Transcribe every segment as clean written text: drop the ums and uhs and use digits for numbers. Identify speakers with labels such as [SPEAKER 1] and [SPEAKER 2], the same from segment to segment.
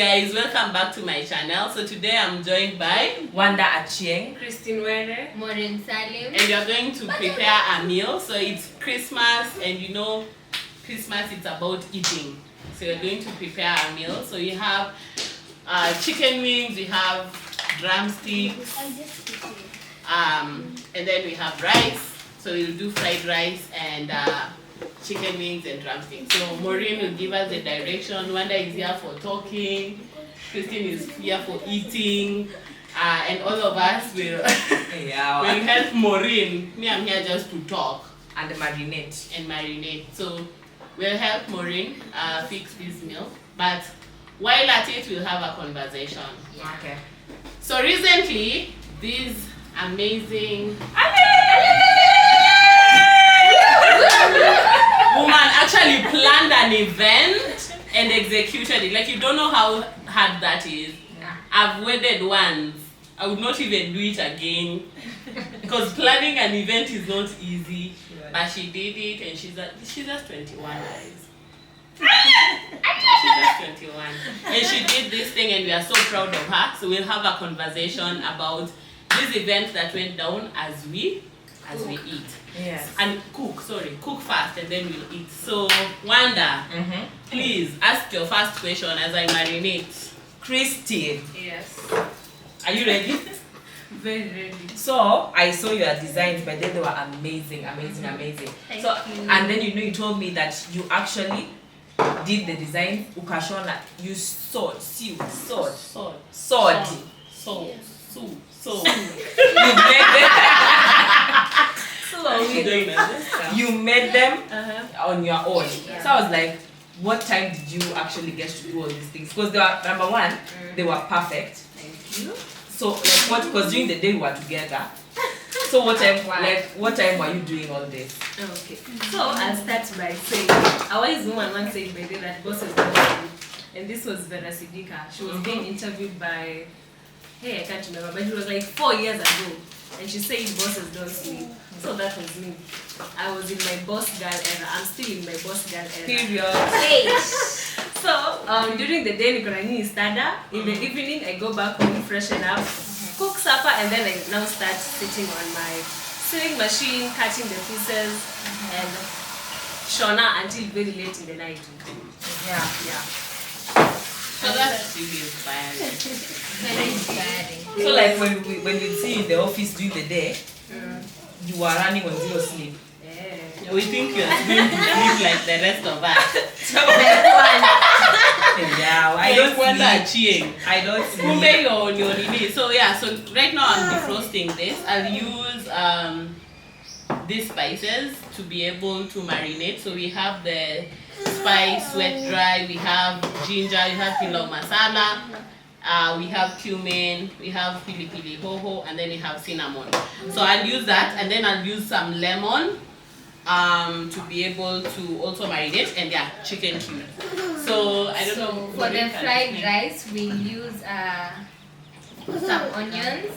[SPEAKER 1] guys, welcome back to my channel. So today I'm joined by
[SPEAKER 2] Wanda Achieng,
[SPEAKER 3] Christine Were,
[SPEAKER 4] Maureen Salim,
[SPEAKER 1] and we are going to prepare a meal. So it's Christmas, and you know Christmas it's about eating. So we're going to prepare a meal. So you have chicken wings, we have drumsticks, and then we have rice. So we'll do fried rice and chicken wings and drumsticks. So Maureen will give us the direction. Wanda is here for talking. Christine is here for eating. And all of us will, will help Maureen. Me, I'm here just to talk.
[SPEAKER 2] And marinate.
[SPEAKER 1] So we'll help Maureen fix this meal. But while at it, we'll have a conversation.
[SPEAKER 2] Okay.
[SPEAKER 1] So recently, these amazing woman actually planned an event and executed it. Like, you don't know how hard that is. I've wedded once. I would not even do it again because planning an event is not easy. But she did it, and she's just 21, guys. She's just 21, and she did this thing, and we are so proud of her. So we'll have a conversation about this event that went down as we eat.
[SPEAKER 2] Yes.
[SPEAKER 1] And cook first, and then we'll eat. So Wanda, please ask your first question as I marinate.
[SPEAKER 2] Christine,
[SPEAKER 3] yes.
[SPEAKER 1] Are you ready?
[SPEAKER 3] Very ready.
[SPEAKER 2] so I saw your designs, but then they were amazing.
[SPEAKER 4] Thank
[SPEAKER 2] So
[SPEAKER 4] you.
[SPEAKER 2] and then you told me that you actually did the design. Ukashona, you sewed. You made them. You made them on your own.
[SPEAKER 4] Yeah.
[SPEAKER 2] So I was like, what time did you actually get to do all these things? Because they were, number one, they were perfect.
[SPEAKER 3] Thank you.
[SPEAKER 2] So like what? Because during the day we were together. So what time were you doing all this?
[SPEAKER 3] Okay. So I'll start by saying a wise woman once said by day that bosses don't sleep. And this was Vera Sidika. She was being interviewed by I can't remember, but it was like 4 years ago. And she said bosses don't sleep. So that was me. I was in my boss girl era. I'm still in my boss girl era.
[SPEAKER 2] Period.
[SPEAKER 3] So during the day niko na nini stada. In the evening I go back home, freshen up, cook supper, and then I now start sitting on my sewing machine, cutting the pieces, and shona until very late in the night.
[SPEAKER 2] Yeah.
[SPEAKER 1] So that's really inspiring.
[SPEAKER 4] Very inspiring.
[SPEAKER 2] So like when you see in the office during the day, you are running on zero sleep.
[SPEAKER 3] Yeah.
[SPEAKER 1] We think you're going to sleep like the rest of us.
[SPEAKER 2] Yeah, I don't sleep. I don't sleep.
[SPEAKER 1] Kumbe you're on your release. So yeah, so right now I'm defrosting this. I'll use these spices to be able to marinate. So we have the spice wet dry, we have ginger, we have pilau masala, we have cumin, we have pili pili hoho, and then we have cinnamon. So I'll use that, and then I'll use some lemon to be able to also marinate, and yeah, chicken cube. So I don't know.
[SPEAKER 4] For the fried rice, we'll use some onions,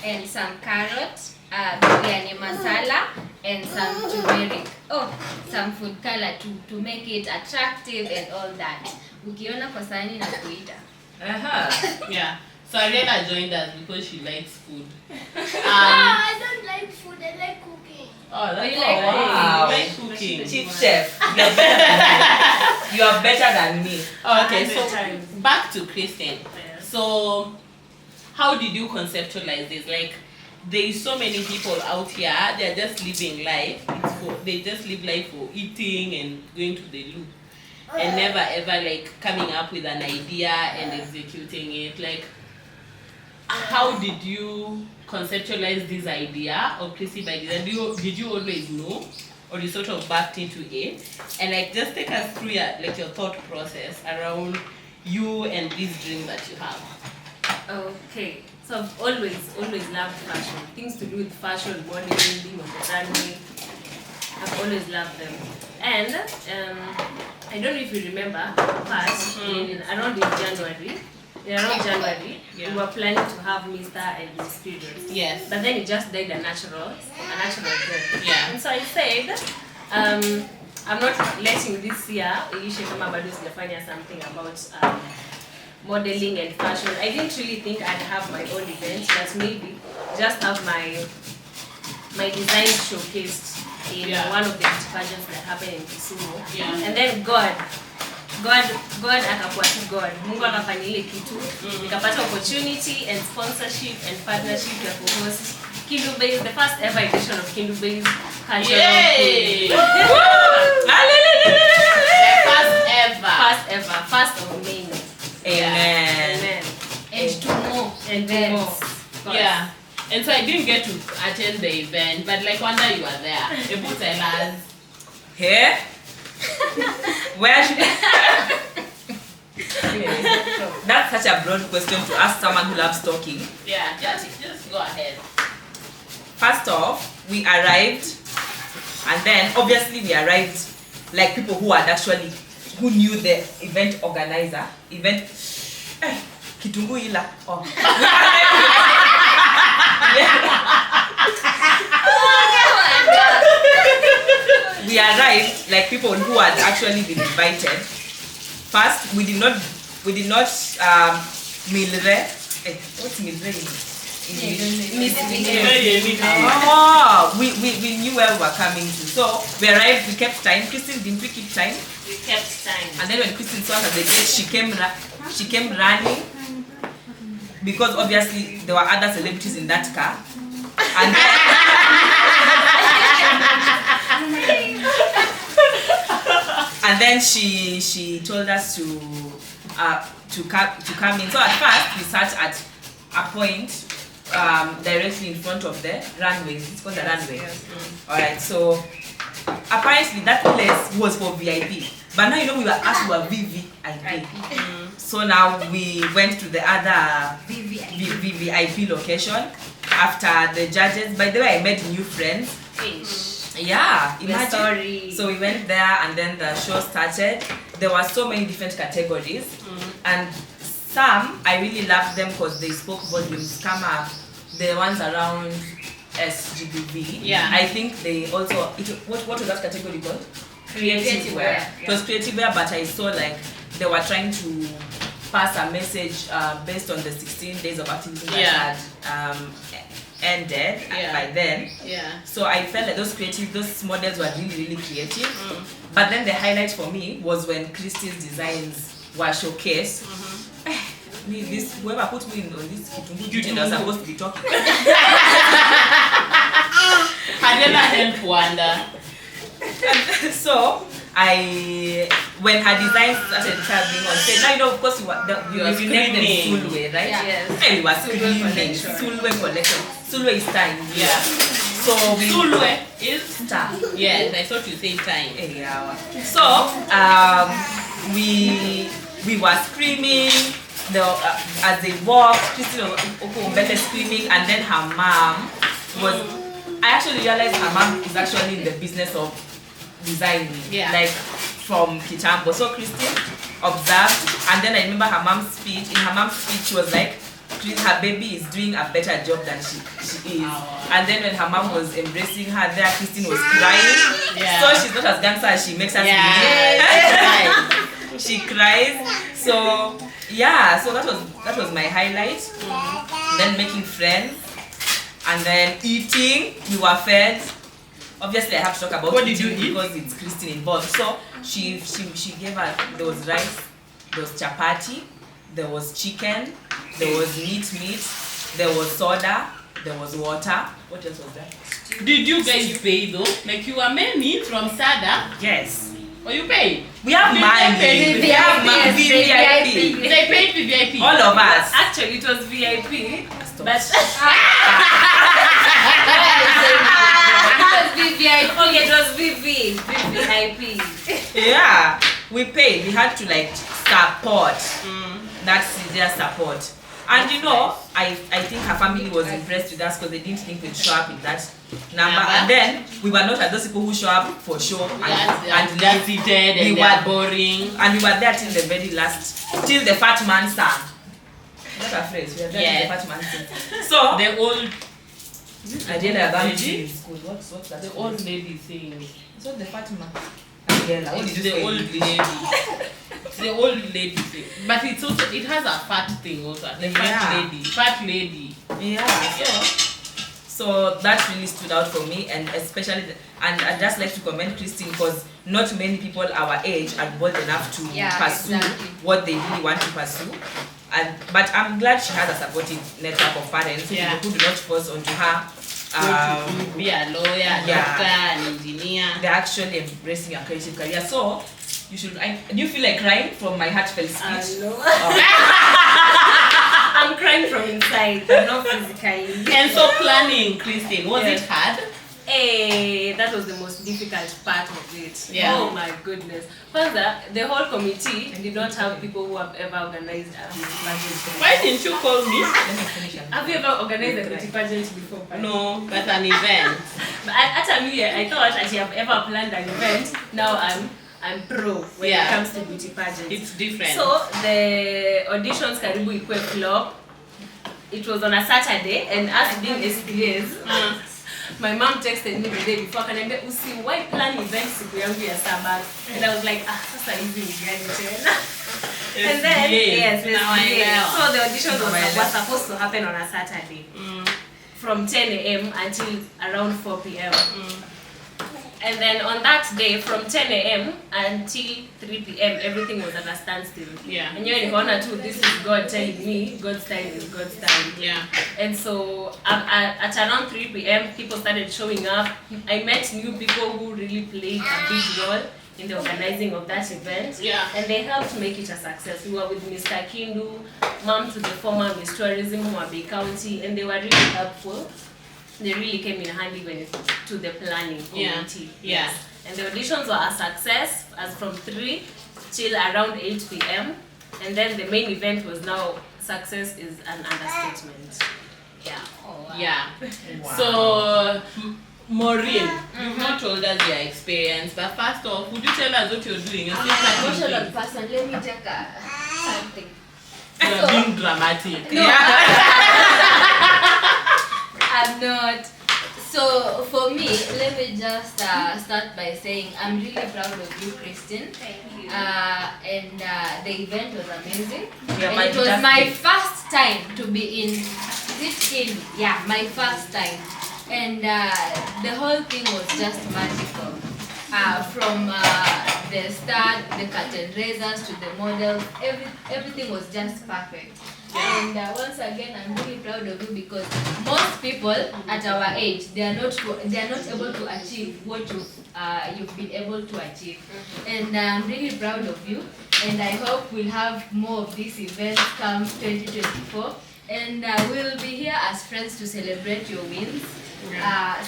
[SPEAKER 4] and some carrot, biryani masala, and some turmeric. Some food color to make it attractive and all that. Ukiona kwa sahani na kuita.
[SPEAKER 1] Yeah. So Ariela joined us because she likes food.
[SPEAKER 5] I don't like food, I like cooking.
[SPEAKER 1] Oh, that's
[SPEAKER 4] You like
[SPEAKER 2] wow.
[SPEAKER 1] You like cooking.
[SPEAKER 2] Chief chef, you are better than me.
[SPEAKER 1] Okay, so back to Christine. So, how did you conceptualize this? Like, there is so many people out here. They are just living life. They just live life for eating and going to the loo, and never ever like coming up with an idea and executing it. Like, how did you conceptualize this idea of Chrissy by Design? Did you always know, or you sort of backed into it? And like, just take us through your thought process around you and these dreams that you have.
[SPEAKER 3] Okay. So I've always loved fashion. Things to do with fashion, modeling, being on the runway. I've always loved them. And I don't know if you remember, but around January, we were planning to have Mr. and Miss Periods.
[SPEAKER 1] Yes.
[SPEAKER 3] But then it just died a natural death.
[SPEAKER 1] Yeah.
[SPEAKER 3] And so I said, I'm not letting this year iishe kama bado sijafanya something about modeling and fashion. I didn't really think I'd have my own event, but maybe just have my design showcased in one of the pageants that happen in Kisumu.
[SPEAKER 1] Yeah.
[SPEAKER 3] And then God akakuwa tu God. Mungu akafanya ile kitu. Nikapata opportunity and sponsorship and partnership ya co-host Kindu Base, the first ever edition of Kindu Base Cultural
[SPEAKER 1] Yay!
[SPEAKER 3] First ever, first of many.
[SPEAKER 2] Amen.
[SPEAKER 3] Amen.
[SPEAKER 4] And to more.
[SPEAKER 3] And
[SPEAKER 4] events.
[SPEAKER 3] more.
[SPEAKER 1] Yeah. And so I didn't get to attend the event, but like one day you were there. Ebu tell us.
[SPEAKER 2] Here? Where should That's such a broad question to ask someone who loves talking.
[SPEAKER 1] Yeah, just go ahead.
[SPEAKER 2] First off, we arrived, and then obviously we arrived like people who knew the event organizer. Kitungu ila. Oh. We arrived like people who had actually been invited. First, we did not milre. What's milre in English? Oh, we knew where we were coming to. So we arrived, we kept time. Christine, didn't we keep time?
[SPEAKER 3] We kept time.
[SPEAKER 2] And then when Christine saw us at the gate, she came running. Because obviously there were other celebrities in that car. And then, and then she told us to come in. So at first we sat at a point directly in front of the runway. It's called the runway.
[SPEAKER 3] Yes.
[SPEAKER 2] Alright, so apparently that place was for VIP. But now we were asked we were VVIP. So now we went to the other VVIP location after the judges. By the way, I made new friends. Yeah, imagine.
[SPEAKER 3] Story.
[SPEAKER 2] So we went there and then the show started. There were so many different categories. And some, I really loved them because they spoke volumes. Kama the ones around SGBV.
[SPEAKER 1] Yeah.
[SPEAKER 2] I think they also, what was that category called? Creative wear. It was creative wear, but I saw like they were trying to pass a message based on the 16 days of activism that had ended by then.
[SPEAKER 1] Yeah.
[SPEAKER 2] So I felt like those models were really, really creative. But then the highlight for me was when Christie's designs were showcased. Whoever put me on this kitungu duty was supposed to be talking.
[SPEAKER 1] Hadela help Wanda.
[SPEAKER 2] So when her designs started being on stage, now of course you named them Sulwe, right?
[SPEAKER 3] Yes.
[SPEAKER 2] And we were screaming Sulwe collection. Sulwe is time.
[SPEAKER 1] Yeah.
[SPEAKER 2] So
[SPEAKER 1] Sulwe is
[SPEAKER 2] star.
[SPEAKER 1] Yes, I thought you said time.
[SPEAKER 2] Yeah. So we were screaming. As they walked, Christine Okumbete screaming, and then her mom was. I actually realized her mom is actually in the business of designing, like from Kitambo. So Christine observed, and then I remember her mom's speech. In her mom's speech, she was like, her baby is doing a better job than she is. And then when her mom was embracing her there, Christine was crying.
[SPEAKER 1] Yeah.
[SPEAKER 2] So she's not as gangster as she makes us believe. She cries. So yeah, so that was my highlight. Then making friends. And then eating, we were fed. Obviously, I have to talk about
[SPEAKER 1] what did you eat?
[SPEAKER 2] Because it's Christine involved. So she gave us, there was rice, there was chapati, there was chicken, there was meat, there was soda, there was water. What else was there?
[SPEAKER 1] Did you guys pay though? Like you were many from SADA?
[SPEAKER 2] Yes.
[SPEAKER 1] Or you paid?
[SPEAKER 2] We have money. We have VIP.
[SPEAKER 1] They paid VIP.
[SPEAKER 2] All of us.
[SPEAKER 3] Actually, it was VIP.
[SPEAKER 2] Stop.
[SPEAKER 3] But
[SPEAKER 4] Okay,
[SPEAKER 3] it was VVIP.
[SPEAKER 2] Yeah, we paid. We had to like support. That's their support. And I think her family was impressed with us because they didn't think we'd show up in that number. And then we were not at those people who show up for show and
[SPEAKER 1] just seated and
[SPEAKER 2] we
[SPEAKER 1] they
[SPEAKER 2] were
[SPEAKER 1] were boring.
[SPEAKER 2] And we were there till the very last, till the fat man sang. What a phrase. We were there till the fat man sang. So
[SPEAKER 1] The old
[SPEAKER 2] I did a band in school. What's that?
[SPEAKER 1] the old lady saying.
[SPEAKER 2] So the fat man. Gabriella. What
[SPEAKER 1] It's
[SPEAKER 2] did you
[SPEAKER 1] the
[SPEAKER 2] say?
[SPEAKER 1] old lady. It's the old lady thing. But it has a fat thing also. The
[SPEAKER 2] Yeah.
[SPEAKER 1] fat lady.
[SPEAKER 2] Yeah. So that really stood out for me, and especially, and I'd just like to commend Christine because not many people our age are bold enough to pursue
[SPEAKER 4] exactly.
[SPEAKER 2] what they really want to pursue. But I'm glad she has a supportive network of parents who do not force onto her.
[SPEAKER 1] Be a lawyer, doctor, an engineer.
[SPEAKER 2] They're actually embracing your creative career. So you should. Do you feel like crying from my heartfelt speech?
[SPEAKER 3] No.
[SPEAKER 2] Oh.
[SPEAKER 3] I'm crying from inside, but not physically.
[SPEAKER 1] And so planning, Christine, was it hard?
[SPEAKER 3] Hey, that was the most difficult part of it.
[SPEAKER 1] Yeah.
[SPEAKER 3] Oh my goodness. Further, the whole committee did not have people who have ever organized a beauty pageant.
[SPEAKER 1] Why didn't you call me?
[SPEAKER 2] Let me finish.
[SPEAKER 3] Have you ever organized a beauty pageant before?
[SPEAKER 1] No, but an event.
[SPEAKER 3] But at a year, I thought I should have ever planned an event. Now I'm pro when it comes to beauty pageants.
[SPEAKER 1] It's different.
[SPEAKER 3] So the auditions karibu ikwe flop. It was on a Saturday, and us being SDAs, my mom texted me the day before akaniambia why plan events siku yangu ya Sabato, and I was like sasa hizi ni gani tena. And then so the auditions was supposed to happen on a Saturday from 10 a.m. until around 4 p.m. And then on that day, from 10 a.m. until 3 p.m., everything was at a standstill.
[SPEAKER 1] Yeah.
[SPEAKER 3] And you're in corner too, this is God telling me, God's time is God's time.
[SPEAKER 1] Yeah.
[SPEAKER 3] And so at around 3 p.m., people started showing up. I met new people who really played a big role in the organizing of that event.
[SPEAKER 1] Yeah.
[SPEAKER 3] And they helped make it a success. We were with Mr. Kindu, mom to the former Miss Tourism, Homabay County, and they were really helpful. They really came in handy when it to the planning committee.
[SPEAKER 1] Yeah.
[SPEAKER 3] And the auditions were a success as from 3 till around 8 p.m. And then the main event was now success is an understatement. Yeah.
[SPEAKER 4] Oh, wow.
[SPEAKER 1] Yeah.
[SPEAKER 2] Wow.
[SPEAKER 1] So, Maureen, you've not told us your experience, but first off, would you tell us what you're doing?
[SPEAKER 4] I'm an emotional person. Let me take something.
[SPEAKER 1] You're being dramatic.
[SPEAKER 4] No, I'm not. So for me, let me just start by saying I'm really proud of you, Christine.
[SPEAKER 3] Thank you.
[SPEAKER 4] And the event was amazing.
[SPEAKER 2] Yeah,
[SPEAKER 4] And it was my first time to be in my first time. And the whole thing was just magical. From the start, the curtain raisers to the models, everything was just perfect. And once again, I'm really proud of you because most people at our age, they are not able to achieve what you've been able to achieve. And I'm really proud of you. And I hope we'll have more of these events come 2024. And we'll be here as friends to celebrate your wins.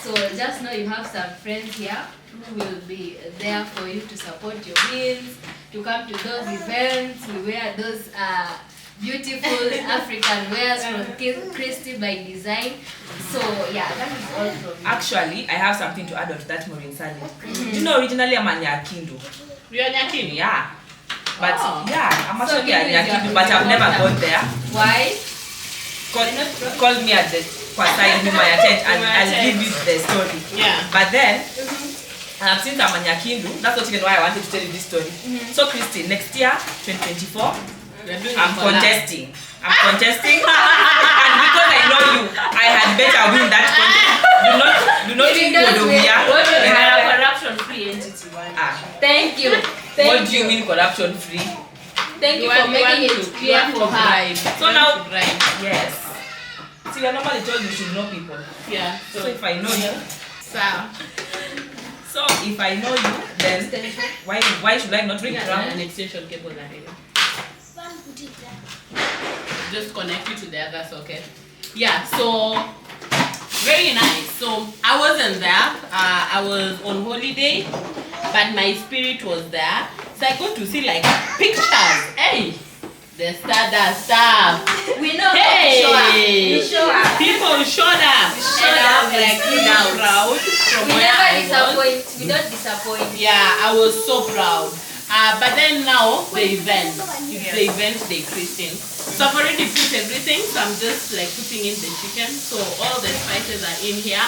[SPEAKER 4] So just know you have some friends here who will be there for you to support your wins, to come to those events. We wear those beautiful African wears from Christy by Design. So yeah, that is all from me.
[SPEAKER 2] Actually, I have something to add on to that, Maureen Sally. Do you know originally I'm a Nyakindu?
[SPEAKER 1] You're Nyakin?
[SPEAKER 2] Yeah. But
[SPEAKER 1] Oh.
[SPEAKER 2] yeah, I'm
[SPEAKER 4] So
[SPEAKER 2] actually a
[SPEAKER 4] Kindu is your-
[SPEAKER 2] Nyakindu, but I've never gone there.
[SPEAKER 4] Why?
[SPEAKER 2] Call me at the Kwasai Nyuma ya tent and I'll give you the story.
[SPEAKER 1] Yeah.
[SPEAKER 2] But then, since I'm a Nyakindu, that's not even why I wanted to tell you this story. So Christy, next year, 2024,
[SPEAKER 1] You're doing
[SPEAKER 2] I'm
[SPEAKER 1] it for
[SPEAKER 2] contesting. And because I know you, I had better win that contest. Do not think
[SPEAKER 4] don't
[SPEAKER 2] you
[SPEAKER 4] win.
[SPEAKER 2] here.
[SPEAKER 3] What is
[SPEAKER 2] And
[SPEAKER 3] a corruption-free entity one?
[SPEAKER 4] Thank you.
[SPEAKER 2] what do you mean corruption free?
[SPEAKER 4] Thank you for making it clear for her.
[SPEAKER 2] So now-
[SPEAKER 1] bribe.
[SPEAKER 2] Yes. See, we are normally told you should know people.
[SPEAKER 1] Yeah.
[SPEAKER 2] So if I know you,
[SPEAKER 1] So
[SPEAKER 2] if I know you, then why should I not bring it
[SPEAKER 1] an
[SPEAKER 2] around?
[SPEAKER 1] extension cable that area.
[SPEAKER 5] One put it there.
[SPEAKER 1] Just connect it to the other socket. Yeah, so very nice. So I wasn't there. I was on holiday, but my spirit was there. So I got to see like pictures. Hey, the Stardust stuff.
[SPEAKER 4] We know
[SPEAKER 1] Hey,
[SPEAKER 4] we show up.
[SPEAKER 1] people showed up. And I was like really proud from
[SPEAKER 4] We
[SPEAKER 1] where
[SPEAKER 4] never
[SPEAKER 1] I was.
[SPEAKER 4] disappoint. We don't disappoint.
[SPEAKER 1] Yeah, I was so proud. But then now the event, it's the event day, Christine. So I've already put everything, so I'm just like putting in the chicken. So all the spices are in here,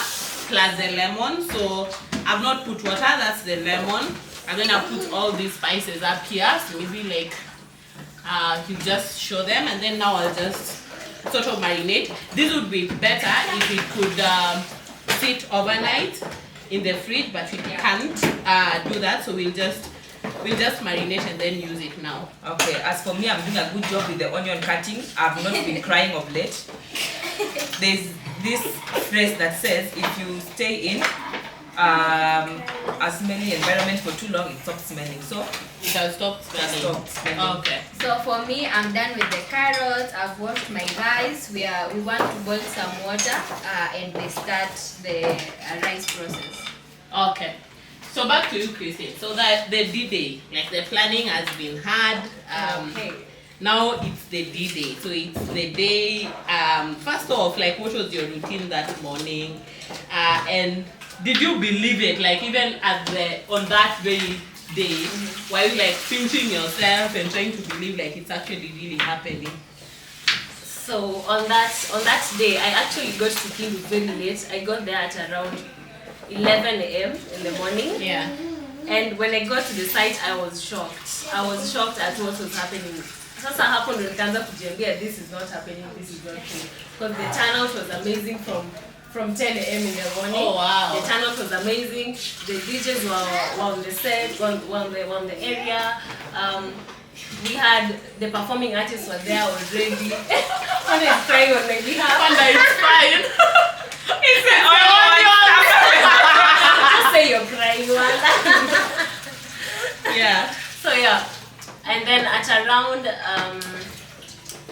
[SPEAKER 1] plus the lemon. So I've not put water, that's the lemon. I'm gonna put all these spices up here, so maybe like you just show them, and then now I'll just sort of marinate. This would be better if it could sit overnight in the fridge, but we can't do that, so we'll just marinate and then use it now.
[SPEAKER 2] Okay, as for me, I'm doing a good job with the onion cutting. I've not been crying of late. There's this phrase that says if you stay in a smelly environment for too long, it stops smelling. So
[SPEAKER 1] It has stopped smelling.
[SPEAKER 2] stop smelling.
[SPEAKER 1] Okay.
[SPEAKER 4] So for me, I'm done with the carrots. I've washed my rice. We want to boil some water and we start the rice process.
[SPEAKER 1] Okay. So back to you, Christine. So that the D-Day, like the planning has been had.
[SPEAKER 3] Okay.
[SPEAKER 1] Now it's the D-Day. So it's the day. First off, like what was your routine that morning? And did you believe it? Like even on that very day, were you like pinching yourself and trying to believe like it's actually really happening?
[SPEAKER 3] So on that day, I actually got to Kindu very late. I got there at around 11 a.m. in the morning.
[SPEAKER 1] Yeah.
[SPEAKER 3] And when I got to the site, I was shocked. I was shocked at what was happening. Sasa hapo ndo nikaanza kujiambia this is not happening, this is not true. Because the turnout was amazing from 10 a.m. in the morning.
[SPEAKER 1] Oh wow.
[SPEAKER 3] The turnout was amazing. The DJs were on the set, were on the area. We had the performing artists were there already. One is crying on my behalf.
[SPEAKER 1] Wanda, it's fine.
[SPEAKER 3] Just say you're crying, Wanda.
[SPEAKER 1] Yeah.
[SPEAKER 3] So yeah, and then at around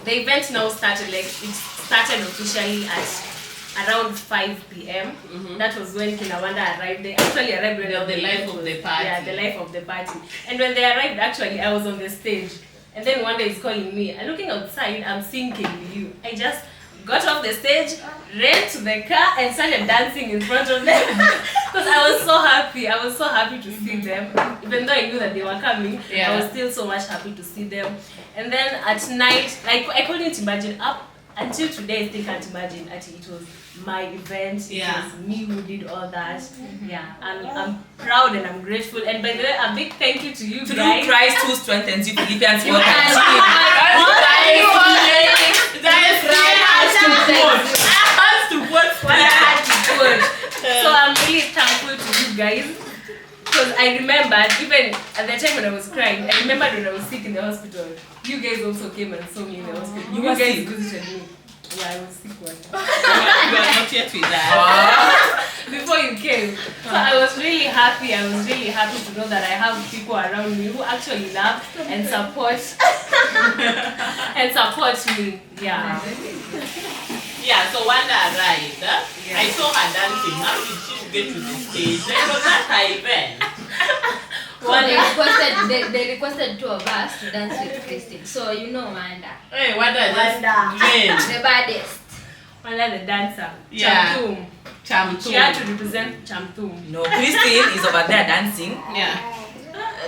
[SPEAKER 3] the event now started, like it started officially at around 5 p.m. That was when Kinawanda arrived. They actually arrived when
[SPEAKER 1] The life of the party.
[SPEAKER 3] Yeah, the life of the party. And when they arrived, actually I was on the stage, and then one day is calling me. And looking outside, I'm seeing KBU. I just got off the stage, ran to the car, and started dancing in front of them because I was so happy. I was so happy to see them, even though I knew that they were coming.
[SPEAKER 1] Yeah.
[SPEAKER 3] I was still so much happy to see them. And then at night, like I couldn't imagine up until today. I still can't imagine. Actually, it was my event.
[SPEAKER 1] Yeah.
[SPEAKER 3] It was me who did all that. Yeah, I'm proud and I'm grateful. And by the way, a big thank you to you
[SPEAKER 2] Through
[SPEAKER 3] guys.
[SPEAKER 2] Christ who strengthens you, Philippians 4:13.
[SPEAKER 3] So I'm really thankful to you guys, because I remembered even at the time when I was crying, I remembered when I was sick in the hospital, you guys also came and saw me in the hospital.
[SPEAKER 2] You were
[SPEAKER 3] guys
[SPEAKER 2] sick?
[SPEAKER 3] visited me. Yeah, I was sick one time.
[SPEAKER 1] You are not yet with that.
[SPEAKER 3] Before you came. So I was really happy. I was really happy to know that I have people around me who actually love and support me. Yeah.
[SPEAKER 1] Yeah, so Wanda arrived. I saw her dancing. How did she get to the stage? Like, was that her event?
[SPEAKER 4] So they requested two of us to dance with Christine. So you know Wanda,
[SPEAKER 1] Hey, Wanda just
[SPEAKER 3] Wanda.
[SPEAKER 1] win.
[SPEAKER 4] the baddest.
[SPEAKER 3] Wanda the dancer.
[SPEAKER 1] Yeah.
[SPEAKER 3] Chamtum.
[SPEAKER 1] Chamtum.
[SPEAKER 3] She had to represent Chamtum.
[SPEAKER 2] No, Christine is over there dancing.
[SPEAKER 1] Yeah.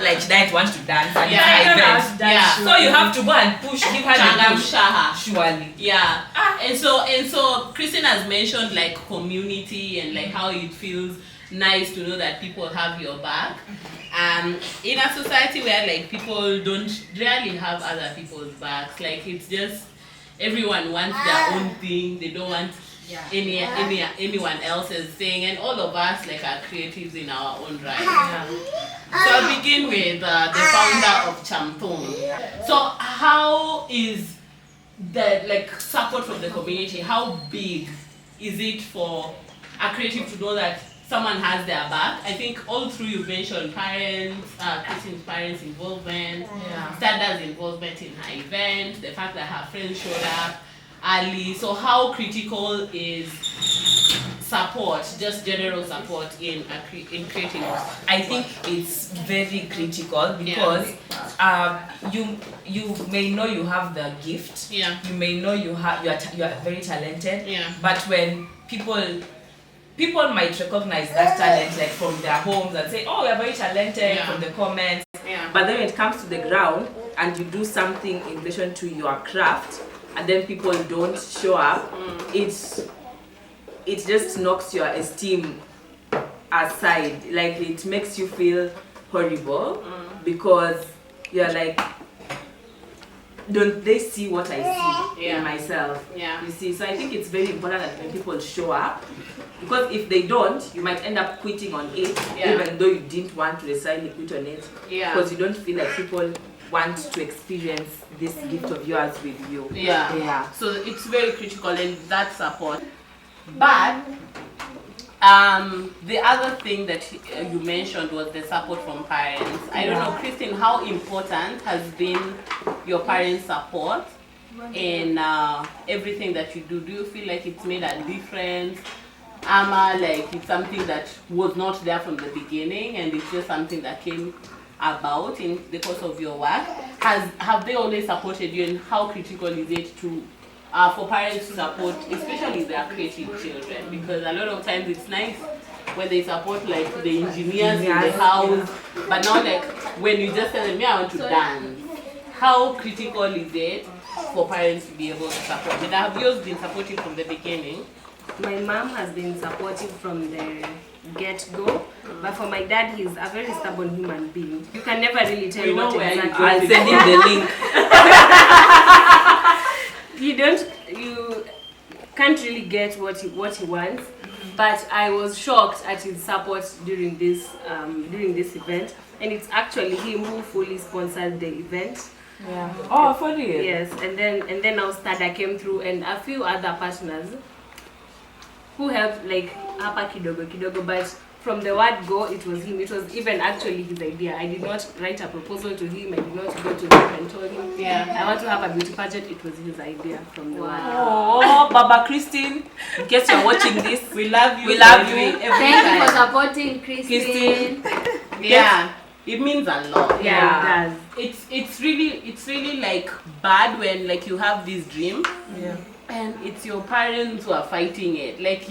[SPEAKER 2] Like she doesn't want to dance and
[SPEAKER 1] Yeah,
[SPEAKER 3] I don't know how
[SPEAKER 2] it's
[SPEAKER 3] to
[SPEAKER 2] an
[SPEAKER 3] dance.
[SPEAKER 1] Yeah.
[SPEAKER 2] event. So you have to go and push, give her the push.
[SPEAKER 1] Changamshaha.
[SPEAKER 2] Surely.
[SPEAKER 1] Yeah. And so Christine has mentioned like community and like how it feels nice to know that people have your back. In a society where like people don't really have other people's backs, like it's just everyone wants their own thing. They don't want anyone else's thing, and all of us like are creatives in our own right.
[SPEAKER 3] Yeah.
[SPEAKER 1] So I'll begin with the founder of Chamtum. So how is the like support from the community? How big is it for a creative to know that someone has their back? I think all through you mentioned parents, Christine's parents' involvement,
[SPEAKER 3] Yeah.
[SPEAKER 1] Standard's involvement in her event, the fact that her friends showed up early. So how critical is support, just general support in creating?
[SPEAKER 2] I think it's very critical because you may know you have the gift.
[SPEAKER 1] Yeah.
[SPEAKER 2] You may know you are very talented.
[SPEAKER 1] Yeah.
[SPEAKER 2] But when people might recognize that talent like from their homes and say, oh, you're very talented,
[SPEAKER 1] Yeah.
[SPEAKER 2] from the comments.
[SPEAKER 1] Yeah.
[SPEAKER 2] But then when it comes to the ground and you do something in relation to your craft and then people don't show up, it just knocks your esteem aside. Like it makes you feel horrible because you're like, don't they see what I see in myself?
[SPEAKER 1] Yeah.
[SPEAKER 2] You see, so I think it's very important that when people show up, because if they don't, you might end up quitting on it, even though you didn't want to necessarily quit on it, because you don't feel like people want to experience this gift of yours with you.
[SPEAKER 1] Yeah. So it's very critical in that support. But the other thing that you mentioned was the support from parents. I don't know, Christine, how important has been your parents' support in everything that you do? Do you feel like it's made a difference? Like it's something that was not there from the beginning and it's just something that came about in the course of your work? Have they always supported you, and how critical is it to for parents to support, especially their creative children? Because a lot of times it's nice when they support like the engineers in the house, but now like when you just tell them, I want to dance, how critical is it for parents to be able to support? And have yours been supportive from the beginning?
[SPEAKER 3] My mom has been supportive from the get-go, but for my dad, he's a very stubborn human being. You can never really tell what exactly.
[SPEAKER 2] I'll send him the link.
[SPEAKER 3] You can't really get what he wants, but I was shocked at his support during this event, and it's actually him who fully sponsored the event.
[SPEAKER 2] Yeah. Oh, for real?
[SPEAKER 3] Yes, and then now Stada came through and a few other partners who helped like hapa kidogo, but from the word go, it was him. It was even actually his idea. I did not write a proposal to him. I did not go to him and told him, I want to have a beauty pageant. It was his idea from the word.
[SPEAKER 2] Oh, Baba Christine, in case you're watching this,
[SPEAKER 1] We love you.
[SPEAKER 2] We love you.
[SPEAKER 4] Thank you for supporting Christine.
[SPEAKER 1] Yeah. It means a lot.
[SPEAKER 3] Yeah, it does.
[SPEAKER 1] It's really like bad when like you have this dream and it's your parents who are fighting it. Like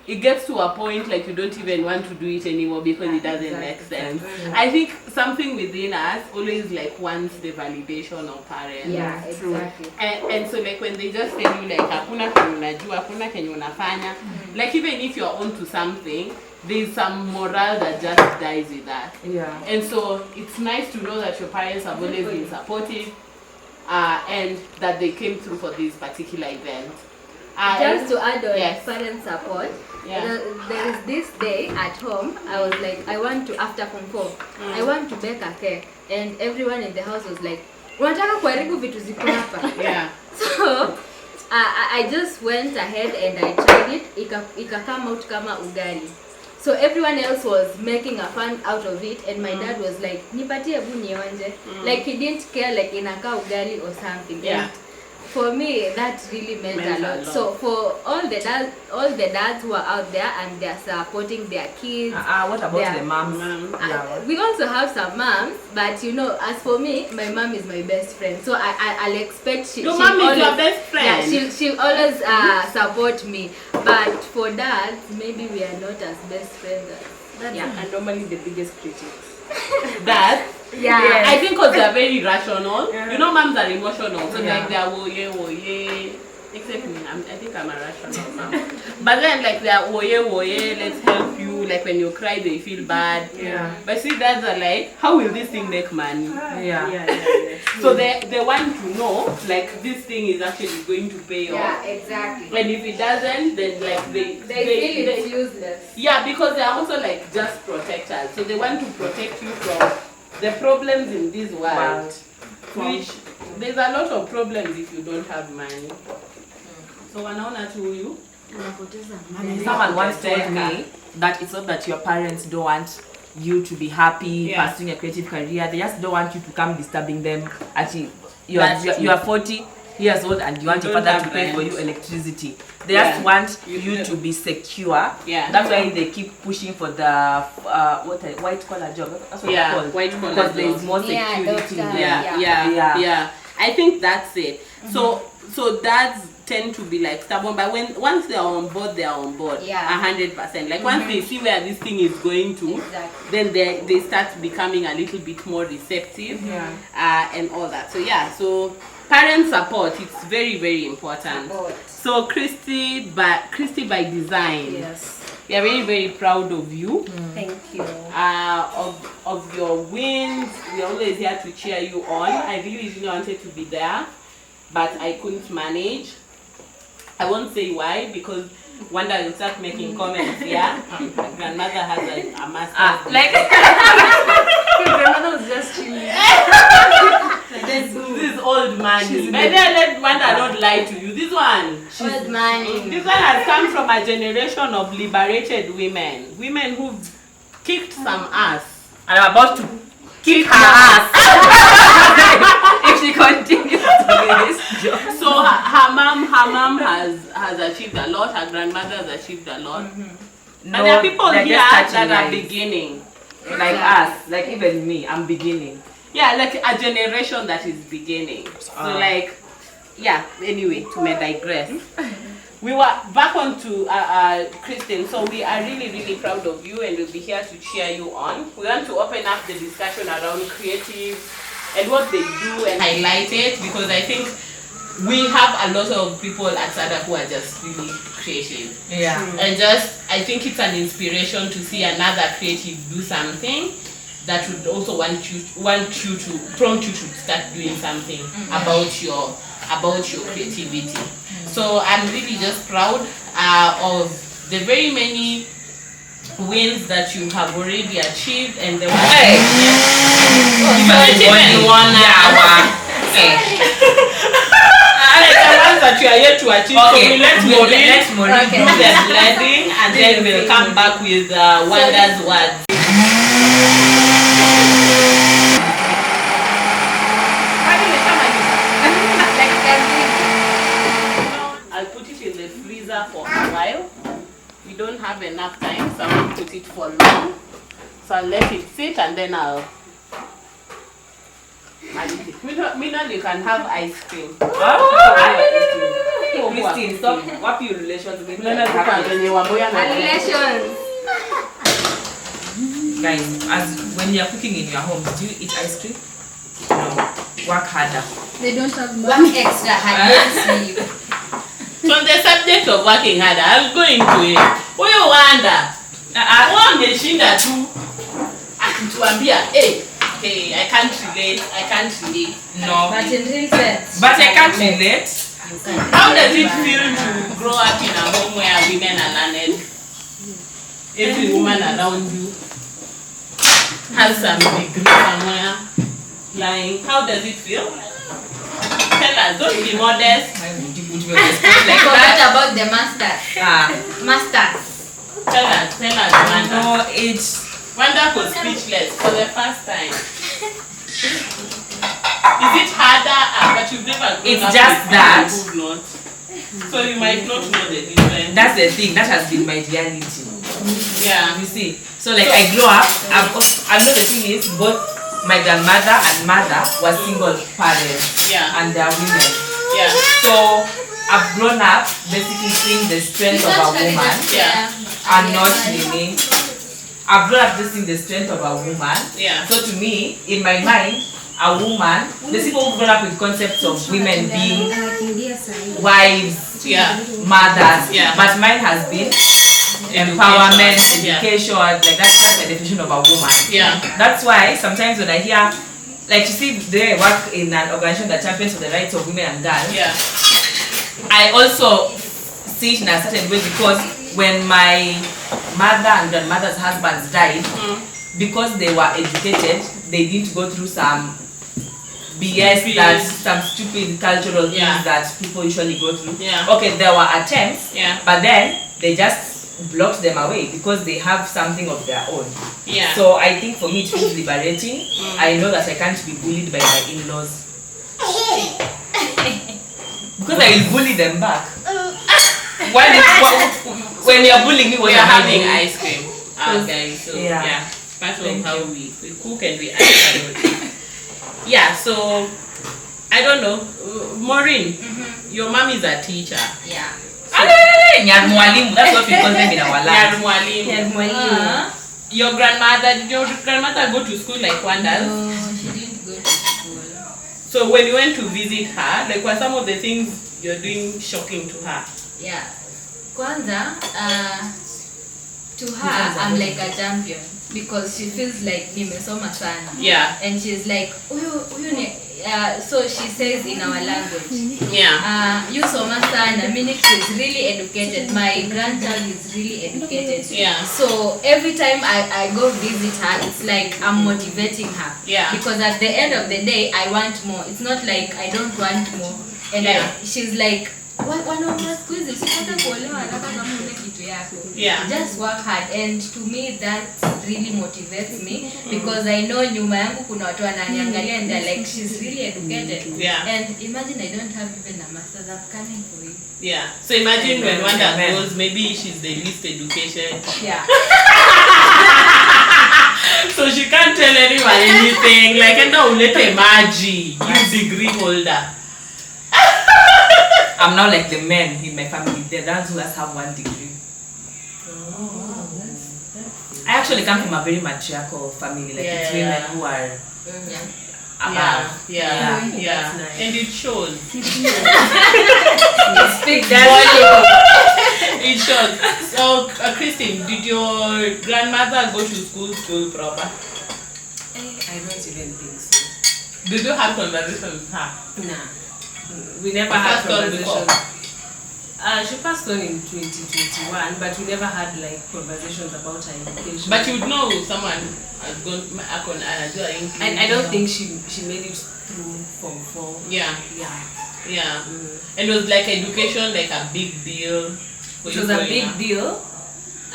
[SPEAKER 1] it gets to a point like you don't even want to do it anymore because it doesn't make sense. I think something within us always like wants the validation of parents.
[SPEAKER 4] Yeah, exactly.
[SPEAKER 1] And so like when they just tell you like hakuna kenye unajua, hakuna kenye unafanya, like even if you're onto something, there's some morale that just dies with that.
[SPEAKER 2] Yeah.
[SPEAKER 1] And so it's nice to know that your parents have always been supportive and that they came through for this particular event.
[SPEAKER 4] Just to add on
[SPEAKER 1] yes.
[SPEAKER 4] parent support,
[SPEAKER 1] Yeah.
[SPEAKER 4] there is this day at home, I was like, I want to, after Form 4, I want to bake a cake. And everyone in the house was like, unataka kuharibu vitu ziko hapa.
[SPEAKER 1] Yeah.
[SPEAKER 4] So, I just went ahead and I tried it. Ika come out kama ugali. So everyone else was making a fun out of it, and my dad was like, nipatie bu nionje. Like he didn't care like inaka ugali or something.
[SPEAKER 1] Yeah.
[SPEAKER 4] And for me, that really meant a lot. So for all the dads who are out there and they're supporting their kids.
[SPEAKER 2] What about the moms?
[SPEAKER 4] We also have some moms, but you know, as for me, my mom is my best friend. So I'll expect
[SPEAKER 1] Your mom is your best friend.
[SPEAKER 4] Yeah, she'll always support me. But for dads, maybe we are not as best friends.
[SPEAKER 3] And normally the biggest critics.
[SPEAKER 1] That
[SPEAKER 4] Yeah.
[SPEAKER 1] I think because they're very rational. You know, moms are emotional, so like they're woye. Except me, I think I'm a rational mom. But then like they're woye, let's help you. Like when you cry, they feel bad.
[SPEAKER 2] Yeah.
[SPEAKER 1] But see, dads are like, how will this thing make money?
[SPEAKER 2] Yeah.
[SPEAKER 1] So they want to know like this thing is actually going to pay off.
[SPEAKER 4] Yeah, exactly.
[SPEAKER 1] And if it doesn't, then like
[SPEAKER 4] They feel it's useless.
[SPEAKER 1] yeah, because they are also like just protectors. So they want to protect you from the problems in this world. Which there's a lot of problems if you don't have money. So wanaona tu huyu.
[SPEAKER 2] Someone once told me that it's not that your parents don't want you to be happy pursuing a creative career. They just don't want you to come disturbing them. Actually, you are 40 years old and you want your father to pay for you electricity. They just want you to be secure.
[SPEAKER 1] Yeah.
[SPEAKER 2] That's why they keep pushing for the white collar job. That's what they call.
[SPEAKER 1] White collar
[SPEAKER 2] because there is
[SPEAKER 1] jobs.
[SPEAKER 2] more security
[SPEAKER 4] doctor.
[SPEAKER 2] there.
[SPEAKER 1] Yeah. I think that's it. So dads tend to be like stubborn, but once they are on board, they are on board. 100%. Like once they see where this thing is going to, then they start becoming a little bit more receptive. And all that. So parent support, it's very, very important. So Christy by design.
[SPEAKER 3] Yes.
[SPEAKER 1] We are very, very proud of you.
[SPEAKER 3] Thank you.
[SPEAKER 1] Of your wins. We're always here to cheer you on. I really, really wanted to be there, but I couldn't manage. I won't say why, because Wanda will start making comments. Yeah, my grandmother has a master's.
[SPEAKER 2] Like
[SPEAKER 3] Your grandmother was just chilling.
[SPEAKER 1] This is old money. Maybe I let Wanda not lie to you. This one.
[SPEAKER 4] Old money.
[SPEAKER 1] This one has come from a generation of liberated women. Women who've kicked some ass.
[SPEAKER 2] and I'm about to kick her ass if she continues to do this job.
[SPEAKER 1] So her mom has achieved a lot. Her grandmother has achieved a lot. And there are people
[SPEAKER 2] they're
[SPEAKER 1] here
[SPEAKER 2] just touching
[SPEAKER 1] that are
[SPEAKER 2] lives.
[SPEAKER 1] beginning.
[SPEAKER 2] Like us, like even me, I'm beginning.
[SPEAKER 1] Yeah, like a generation that is beginning. So like, yeah. Anyway, to may digress. We were back on to Kristen. So we are really, really proud of you, and we'll be here to cheer you on. We want to open up the discussion around creative and what they do and highlight it, because I think we have a lot of people at SADA who are just really creative.
[SPEAKER 2] Yeah.
[SPEAKER 1] And just, I think it's an inspiration to see another creative do something that would also want you to prompt you to start doing something about your creativity. So I'm really just proud of the very many wins that you have already achieved, and the ones the ones that you are yet to achieve.
[SPEAKER 2] Okay.
[SPEAKER 1] So let Maureen
[SPEAKER 4] Okay.
[SPEAKER 1] do the blending, and then we'll come back with Wanda's words. I'll put it in the freezer for a while. We don't have enough time, so I won't put it for long. So I'll let it sit, and then I'll eat it. Meanwhile, you can have ice cream.
[SPEAKER 2] Christine, stop. What your relations with
[SPEAKER 1] Relations.
[SPEAKER 2] Guys, as when you're cooking in your home, do you eat ice cream? No. Work harder.
[SPEAKER 5] They don't have
[SPEAKER 4] Work
[SPEAKER 5] money.
[SPEAKER 4] extra hard. Don't sleep.
[SPEAKER 1] So on the subject of working harder, I'll go into it. Huyo Wanda, ameshinda tu akituambia, hey, I can't relate.
[SPEAKER 2] No.
[SPEAKER 4] But in real sense.
[SPEAKER 2] But I can't relate.
[SPEAKER 1] How does it feel to grow up in a home where women are learned? Every woman around you has some degree somewhere lying. How does it feel? Tell us, don't be modest.
[SPEAKER 2] Why would you put me on the spot like
[SPEAKER 4] Forget
[SPEAKER 2] that?
[SPEAKER 4] about the masters. Masters.
[SPEAKER 1] Tell us, Wanda.
[SPEAKER 2] No, it's
[SPEAKER 1] Wanda was speechless for the first time. Is it harder? But you've never grown
[SPEAKER 2] It's
[SPEAKER 1] up
[SPEAKER 2] just
[SPEAKER 1] with
[SPEAKER 2] that.
[SPEAKER 1] people who've not. So you might not know the difference.
[SPEAKER 2] that's the thing. That has been my reality.
[SPEAKER 1] Yeah.
[SPEAKER 2] You see, so like I grew up. I know the thing is both my grandmother and mother were single parents.
[SPEAKER 1] Yeah.
[SPEAKER 2] And they are women.
[SPEAKER 1] Yeah.
[SPEAKER 2] So I've grown up basically seeing the strength of a woman
[SPEAKER 1] Yeah.
[SPEAKER 2] and not meaning. I've grown up just seeing the strength of a woman.
[SPEAKER 1] Yeah.
[SPEAKER 2] So to me, in my mind, a woman, the people who grown up with concepts of women being wives,
[SPEAKER 1] Yeah.
[SPEAKER 2] mothers,
[SPEAKER 1] Yeah.
[SPEAKER 2] but mine has been empowerment,
[SPEAKER 1] Yeah.
[SPEAKER 2] education, like that's the definition of a woman.
[SPEAKER 1] Yeah.
[SPEAKER 2] That's why sometimes when I hear, like you see, they work in an organization that champions for the rights of women and girls.
[SPEAKER 1] Yeah.
[SPEAKER 2] I also see it in a certain way because when my mother and grandmother's husbands died, because they were educated, they didn't go through some BS that some stupid cultural things
[SPEAKER 1] Yeah.
[SPEAKER 2] that people usually go through.
[SPEAKER 1] Yeah.
[SPEAKER 2] Okay, there were attempts,
[SPEAKER 1] Yeah.
[SPEAKER 2] but then they just blocked them away because they have something of their own.
[SPEAKER 1] Yeah.
[SPEAKER 2] So I think for me it feels liberating. I know that I can't be bullied by my in-laws because I will bully them back. When you're bullying me,
[SPEAKER 1] We
[SPEAKER 2] what
[SPEAKER 1] are
[SPEAKER 2] am I
[SPEAKER 1] having
[SPEAKER 2] doing?
[SPEAKER 1] ice cream. Okay, so
[SPEAKER 2] Yeah.
[SPEAKER 1] yeah. Part of
[SPEAKER 2] Thank
[SPEAKER 1] how
[SPEAKER 2] you.
[SPEAKER 1] we cook and we add. Yeah, so I don't know. Maureen, your mom is a teacher.
[SPEAKER 4] Yeah.
[SPEAKER 2] Nyar mwalimu, that's what we call them in our
[SPEAKER 1] Nyar
[SPEAKER 2] land.
[SPEAKER 1] mwalimu. Your grandmother, did your grandmother go to school like Wanda's?
[SPEAKER 4] No, she didn't go to school.
[SPEAKER 1] So when you went to visit her, like were some of the things you're doing shocking to her?
[SPEAKER 4] Yeah. Kwanza, to her, I'm like a champion because she feels like nimesoma sana.
[SPEAKER 1] Yeah.
[SPEAKER 4] And she's like, so she says in our language,
[SPEAKER 1] Yeah.
[SPEAKER 4] you soma sana, meaning she's really educated. My grandchild is really educated.
[SPEAKER 1] Yeah.
[SPEAKER 4] So every time I go visit her, it's like I'm motivating her.
[SPEAKER 1] Yeah.
[SPEAKER 4] Because at the end of the day, I want more. It's not like I don't want more. And
[SPEAKER 1] Yeah.
[SPEAKER 4] she's like, wanaume siku hizi usipata kuolewa haraka kama una kitu yako.
[SPEAKER 1] Yeah.
[SPEAKER 4] Just work hard, and to me that really motivates me because I know nyuma yangu kuna watu wananiangalia and they're like, she's really educated.
[SPEAKER 1] Yeah.
[SPEAKER 4] And imagine I don't have even a master's. I'm coming for you.
[SPEAKER 1] Yeah. So imagine when Wanda goes, maybe she's the least educated.
[SPEAKER 4] Yeah.
[SPEAKER 1] So she can't tell anyone anything. Like, enda ulete maji, you degree holder.
[SPEAKER 2] I'm now like the men in my family. They're the ones who have 1 degree. I actually come from a very matriarchal family. Like it's women who are above.
[SPEAKER 1] Yeah.
[SPEAKER 3] That's nice.
[SPEAKER 1] And it shows.
[SPEAKER 4] Speak that.
[SPEAKER 1] It shows. So, Christine, did your grandmother go to school proper?
[SPEAKER 3] I don't even think so.
[SPEAKER 1] Did you have conversation with her?
[SPEAKER 3] Nah. We never had
[SPEAKER 1] Passed on before.
[SPEAKER 3] conversations. She passed on in 2021, but we never had like conversations about her education.
[SPEAKER 1] But you would know someone has gone
[SPEAKER 3] I don't think she made it through Form 4.
[SPEAKER 1] Yeah.
[SPEAKER 3] Yeah.
[SPEAKER 1] And it was like education, like a big deal. For
[SPEAKER 3] It
[SPEAKER 1] you
[SPEAKER 3] was a
[SPEAKER 1] growing
[SPEAKER 3] big
[SPEAKER 1] up.
[SPEAKER 3] deal.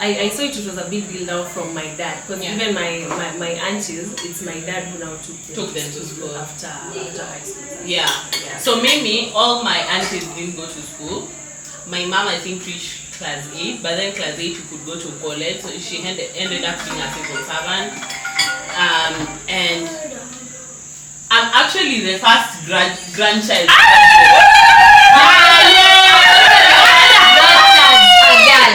[SPEAKER 3] I saw it was a big deal now from my dad, because
[SPEAKER 1] Yeah.
[SPEAKER 3] even my aunties, it's my dad who now took them
[SPEAKER 1] to school.
[SPEAKER 3] after high school.
[SPEAKER 1] Yeah. So maybe all my aunties didn't go to school. My mom, I think, reached class 8, but then class 8 you could go to college, so she ended up being a civil servant. And I'm actually the first grandchild.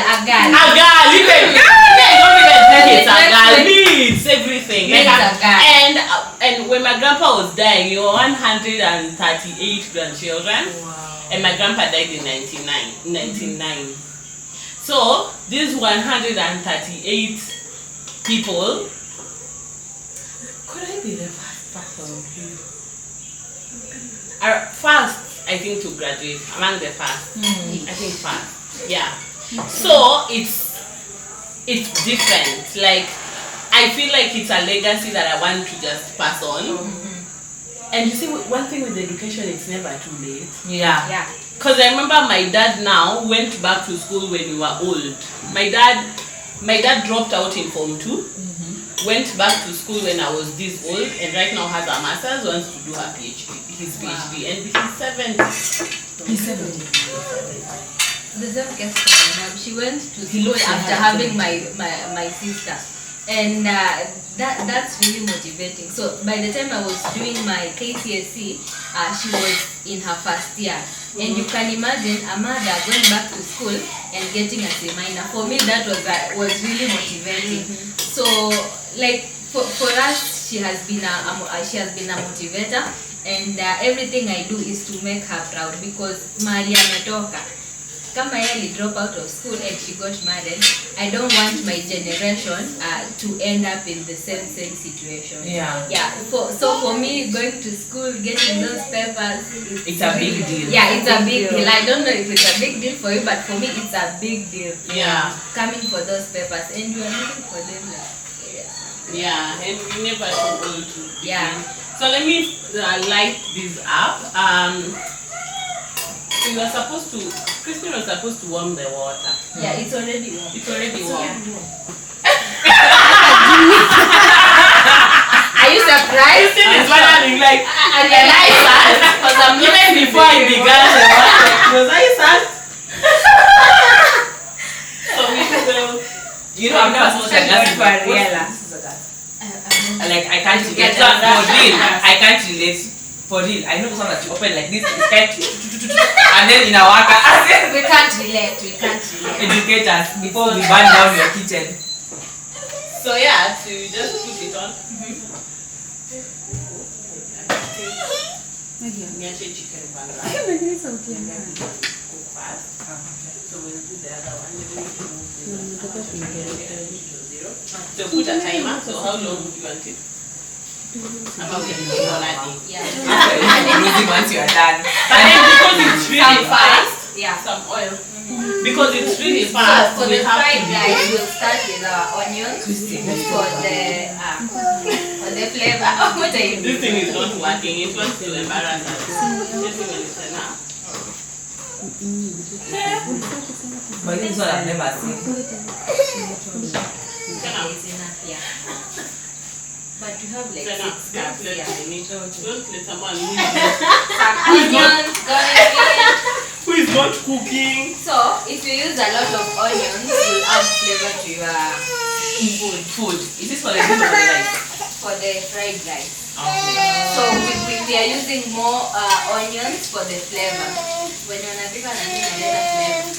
[SPEAKER 4] A girl.
[SPEAKER 1] A girl, even don't even think it's a girl. Me, it's everything.
[SPEAKER 4] Me, it's a girl.
[SPEAKER 1] And when my grandpa was dying, you were 138 grandchildren.
[SPEAKER 3] Wow.
[SPEAKER 1] And my grandpa died in 1999. So these 138 people, could I be the first person? First, I think, to graduate, among the first. I think first. Yeah. So it's different. Like, I feel like it's a legacy that I want to just pass on. And you see, one thing with education, it's never too late.
[SPEAKER 2] Yeah.
[SPEAKER 1] Because I remember my dad now went back to school when we were old. My dad dropped out in Form 2, went back to school when I was this old, and right now has a master's, wants to do her his PhD, and he's 70.
[SPEAKER 2] He's 70.
[SPEAKER 4] The same case for my mom. She went to school after having my sister, and that's really motivating. So by the time I was doing my KCSE, she was in her first year, and you can imagine a mother going back to school and getting a C minor. For me, that was really motivating. So like for us, she has been a motivator, and everything I do is to make her proud, because Maria ametoka. Kama yeye drop out of school and she got married, I don't want my generation to end up in the same situation.
[SPEAKER 2] Yeah.
[SPEAKER 4] So for me, going to school, getting those papers,
[SPEAKER 2] It's a big deal.
[SPEAKER 4] Yeah, it's a big deal. I don't know if it's a big deal for you, but for me, it's a big deal.
[SPEAKER 1] Yeah.
[SPEAKER 4] Coming for those papers, and you are looking for them like serious.
[SPEAKER 1] Yeah, and we never too old to begin.
[SPEAKER 4] Yeah.
[SPEAKER 1] So let me light this up. So you are supposed to, Christine was supposed to warm the water.
[SPEAKER 4] Yeah, it's already warm.
[SPEAKER 1] It's already warm.
[SPEAKER 4] Are you surprised?
[SPEAKER 1] Christine is wondering like,
[SPEAKER 4] And then I asked, because I'm not
[SPEAKER 1] even before I began the water, was I sad? So we will.
[SPEAKER 2] You know, I'm not supposed to gas for Ariella. Like, I can't relate. For real, I can't relate. For real, I know the song that you open like this, it's kind and then in a waka.
[SPEAKER 4] We can't relate.
[SPEAKER 2] Educate us before we burn down your kitchen.
[SPEAKER 1] So yeah, so you just put it on. Niache chicken kwanza. first. So we'll do the other one. So put a timer. So how long would you want it? About 1 hour.
[SPEAKER 4] Yeah.
[SPEAKER 2] Losing once you are done.
[SPEAKER 1] But then because it's really
[SPEAKER 4] Some
[SPEAKER 1] fast,
[SPEAKER 4] Yeah.
[SPEAKER 1] some oil. Because it's really
[SPEAKER 4] So
[SPEAKER 1] fast,
[SPEAKER 4] for
[SPEAKER 1] we
[SPEAKER 4] the
[SPEAKER 1] have
[SPEAKER 4] fried
[SPEAKER 1] to be
[SPEAKER 4] rice, we'll start with our onions for the flavor. What are you
[SPEAKER 1] This
[SPEAKER 4] doing?
[SPEAKER 1] thing is not working. It wants to embarrass us. Just when it's enough.
[SPEAKER 2] But this is what I've never seen.
[SPEAKER 4] It's enough, yeah. But you have like
[SPEAKER 1] Then
[SPEAKER 4] 6 cups,
[SPEAKER 1] let
[SPEAKER 4] yeah.
[SPEAKER 1] me need- Don't let someone
[SPEAKER 4] Some onions going in.
[SPEAKER 1] who is not cooking.
[SPEAKER 4] So, if you use a lot of onions, you'll add flavor to your
[SPEAKER 2] Food. Is this for the food or the rice?
[SPEAKER 4] for the fried rice.
[SPEAKER 2] Okay.
[SPEAKER 4] So we are using more onions for the flavor. When you're not even flavor.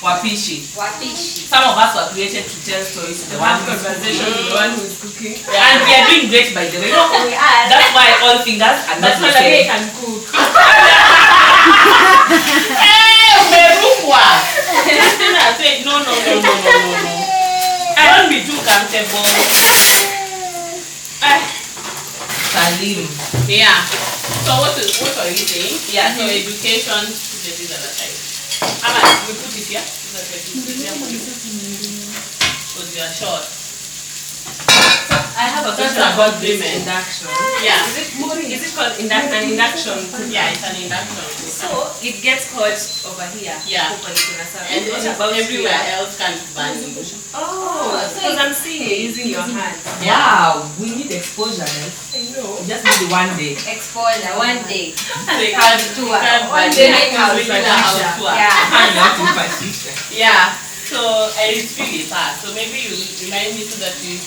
[SPEAKER 2] Wapishi.
[SPEAKER 4] Wapishi.
[SPEAKER 2] Some of us were created to tell stories to the one who's
[SPEAKER 1] Conversation with the one who's cooking.
[SPEAKER 2] And we are doing great, by the way.
[SPEAKER 4] We are.
[SPEAKER 2] That's why all fingers are not
[SPEAKER 1] That's
[SPEAKER 2] the
[SPEAKER 1] why they
[SPEAKER 2] same.
[SPEAKER 1] can cook. Hey, Merukwa! Christina said, no. Don't be too comfortable.
[SPEAKER 2] Salim.
[SPEAKER 1] Yeah. So what are you saying? Yeah, so education, put this other side. How much? We put it here? Because you are short.
[SPEAKER 3] I have a
[SPEAKER 1] That's
[SPEAKER 3] question
[SPEAKER 1] about
[SPEAKER 3] about this
[SPEAKER 1] women.
[SPEAKER 3] induction.
[SPEAKER 1] Yeah.
[SPEAKER 3] Is it called an induction?
[SPEAKER 1] Yeah, it's an induction.
[SPEAKER 3] So it gets hot over here.
[SPEAKER 1] Yeah.
[SPEAKER 3] Huko ni kuna sawa.
[SPEAKER 1] And
[SPEAKER 3] What
[SPEAKER 1] then
[SPEAKER 3] about
[SPEAKER 1] everywhere
[SPEAKER 3] here?
[SPEAKER 1] else can burn you.
[SPEAKER 3] Oh, because I'm seeing you using your hand.
[SPEAKER 2] Wow, we need exposure, man.
[SPEAKER 3] I know.
[SPEAKER 2] We just need the one day.
[SPEAKER 4] Exposure, one day.
[SPEAKER 1] So you can't
[SPEAKER 4] Tour.
[SPEAKER 1] burn
[SPEAKER 4] Day
[SPEAKER 1] you.
[SPEAKER 4] night house
[SPEAKER 1] We do a house tour.
[SPEAKER 4] Yeah.
[SPEAKER 2] And not in Patricia.
[SPEAKER 1] Yeah. So and it's really fast. So maybe you remind me so that we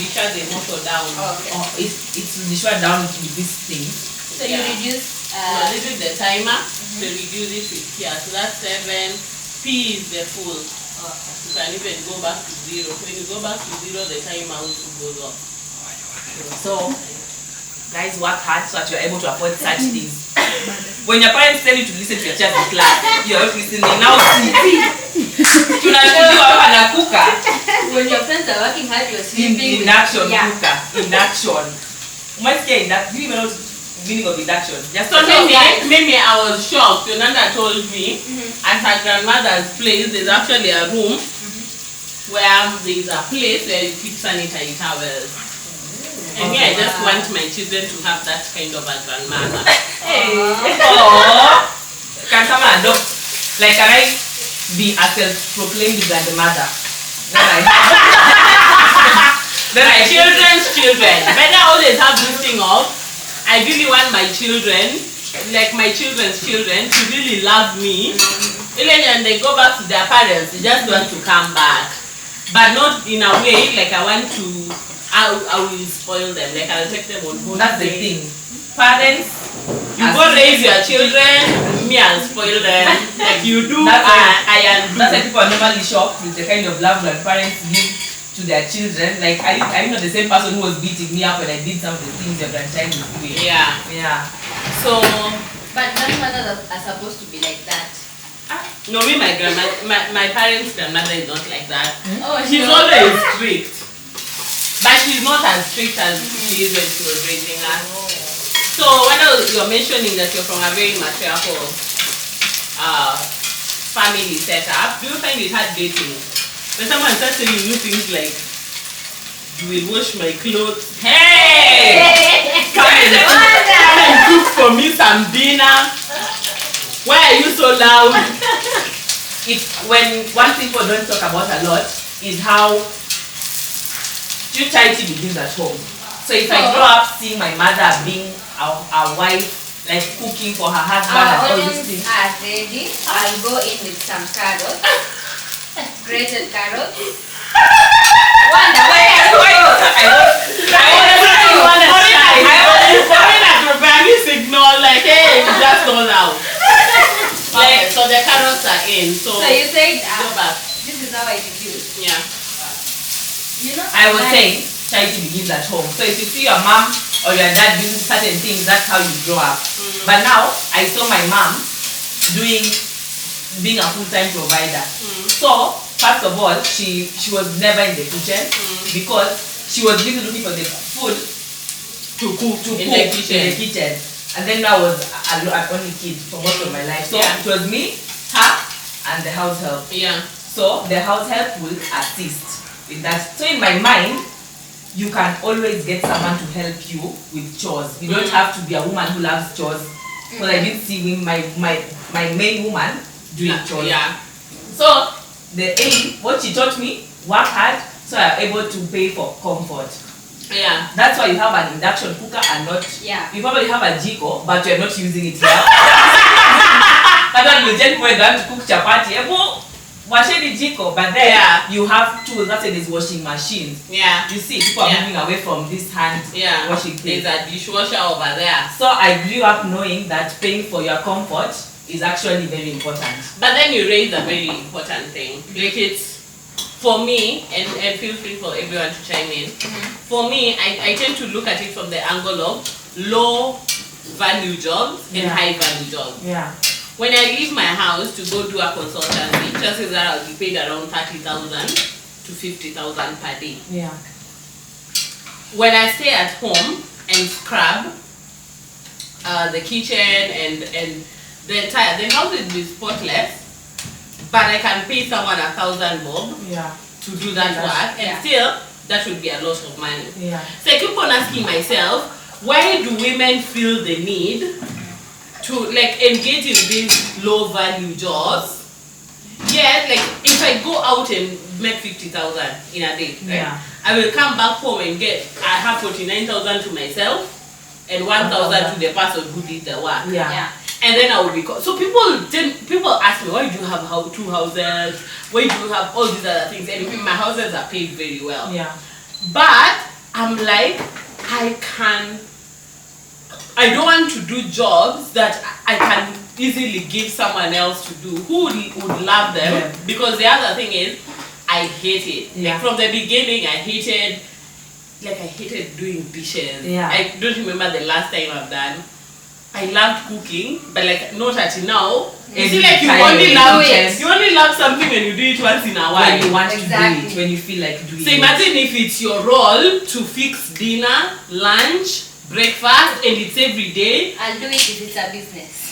[SPEAKER 1] shut the motor down.
[SPEAKER 4] Okay.
[SPEAKER 2] Oh, it's the shut down with this thing.
[SPEAKER 4] So you
[SPEAKER 1] Yeah.
[SPEAKER 4] reduce
[SPEAKER 1] So this is the timer. So reduce it with here. So that's 7. P is the full. You can even go back to 0. When you go back to 0, the timer also goes off.
[SPEAKER 2] So, guys, work hard so that you're able to afford such things. When your parents tell you to listen to your child in class, you're not listening. Now see. Tunashuhudia hapa na kuka.
[SPEAKER 4] when your friends are working hard, you're sleeping.
[SPEAKER 2] Induction
[SPEAKER 4] Yeah.
[SPEAKER 2] kuka. Induction. Umesikia induction? Do you even know the meaning of induction? Just
[SPEAKER 1] So maybe I was shocked. Yolanda told me at her grandmother's place there's actually a room where there's a place where you keep sanitary towels. And me, I just want my children to have that kind of a grandmother.
[SPEAKER 2] Oh, can someone adopt? Like, can I be a self-proclaimed grandmother? Then
[SPEAKER 1] My
[SPEAKER 2] I
[SPEAKER 1] children's children. Better always have this thing of, I really want my children, like my children's children, to really love me. Even when they go back to their parents, they just want to come back. But not in a way like I want to, I will spoil them. Like I'll take them on holiday.
[SPEAKER 2] That's the thing. Parents,
[SPEAKER 1] You go raise your children, me I'll spoil them. Like you do,
[SPEAKER 2] That's
[SPEAKER 1] I
[SPEAKER 2] that's why
[SPEAKER 1] do.
[SPEAKER 2] people are normally shocked with the kind of love that parents give to their children. Like, I'm not the same person who was beating me up when I did some of the things your grandchild is doing.
[SPEAKER 1] Yeah.
[SPEAKER 2] Yeah.
[SPEAKER 1] So,
[SPEAKER 4] But grandmothers are supposed to be like that.
[SPEAKER 1] no, me, my grandma, my parents' grandmother is not like that.
[SPEAKER 4] Oh,
[SPEAKER 1] She's
[SPEAKER 4] no.
[SPEAKER 1] always strict. But she's not as strict as she is when she was raising us. So when you're mentioning that you're from a very matriarchal family setup, do you find it hard dating? When someone starts telling you things like, you will wash my clothes. Hey! Come and cook for me some dinner. Why are you so loud?
[SPEAKER 2] When one thing people don't talk about a lot is how charity begins at home. So if I grow up seeing my mother being a wife, like cooking for her husband and
[SPEAKER 4] Our
[SPEAKER 2] all these
[SPEAKER 4] onions
[SPEAKER 2] things.
[SPEAKER 4] are ready. I'll go in with some carrots. Grated carrots. Wanda, where are you?
[SPEAKER 1] Signal like, hey, we just go out. Like, so the carrots are in. So
[SPEAKER 4] you said
[SPEAKER 1] go back.
[SPEAKER 4] this is how I reduce.
[SPEAKER 1] Yeah.
[SPEAKER 4] You know,
[SPEAKER 2] I was saying charity begins at home. So if you see your mom or your dad doing certain things, that's how you grow up. But now I saw my mom being a full-time provider. So first of all, she was never in the kitchen because she was busy looking for the food to cook in the kitchen. And then I was an only kid for most of my life. So it was me, her, and the house help.
[SPEAKER 1] Yeah.
[SPEAKER 2] So the house help will assist with that. So in my mind, you can always get someone to help you with chores. You don't have to be a woman who loves chores. Because I didn't see my main woman doing chores.
[SPEAKER 1] Yeah.
[SPEAKER 2] So the aim, what she taught me, work hard, so I'm able to pay for comfort.
[SPEAKER 1] Yeah.
[SPEAKER 2] That's why you have an induction cooker and not.
[SPEAKER 4] Yeah.
[SPEAKER 2] You probably have a jiko, but you're not using it here. But when you just go down to cook chapati, washing jiko, but there you have tools. That's why there's washing machines.
[SPEAKER 1] Yeah.
[SPEAKER 2] You see, people are moving away from this hand washing thing.
[SPEAKER 1] There's a dishwasher over there.
[SPEAKER 2] So I grew up knowing that paying for your comfort is actually very important.
[SPEAKER 1] But then you raise a very important thing. Like it's, for me, and feel free for everyone to chime in. For me, I tend to look at it from the angle of low value jobs and high value jobs.
[SPEAKER 2] Yeah.
[SPEAKER 1] When I leave my house to go do a consultancy, chances are I'll be paid around 30,000 to 50,000 per day.
[SPEAKER 2] Yeah.
[SPEAKER 1] When I stay at home and scrub the kitchen and the house will be spotless, but I can pay someone 1,000 bob to do that work, and still that would be a lot of money.
[SPEAKER 2] Yeah.
[SPEAKER 1] So I keep on asking myself, why do women feel the need to like engage in these low value jobs? Yet, like if I go out and make 50,000 in a day, right? I will come back home and I have 49,000 to myself and 1,000 to the person who did the work.
[SPEAKER 2] Yeah.
[SPEAKER 1] And then I will be so people ask me, why do you have 2 houses? Why do you have all these other things? And my houses are paid very well.
[SPEAKER 2] Yeah.
[SPEAKER 1] But I'm like, I don't want to do jobs that I can easily give someone else to do who would love them. Because the other thing is, I hate it. Like from the beginning, I hated doing dishes. I don't remember the last time I've done. I loved cooking, but like not at now. You see, like you only love something when you do it once in a while.
[SPEAKER 2] When you want to do it, when you feel like doing it.
[SPEAKER 1] So imagine if it's your role to fix dinner, lunch, breakfast, and it's every day.
[SPEAKER 4] I'll do it if it's a business.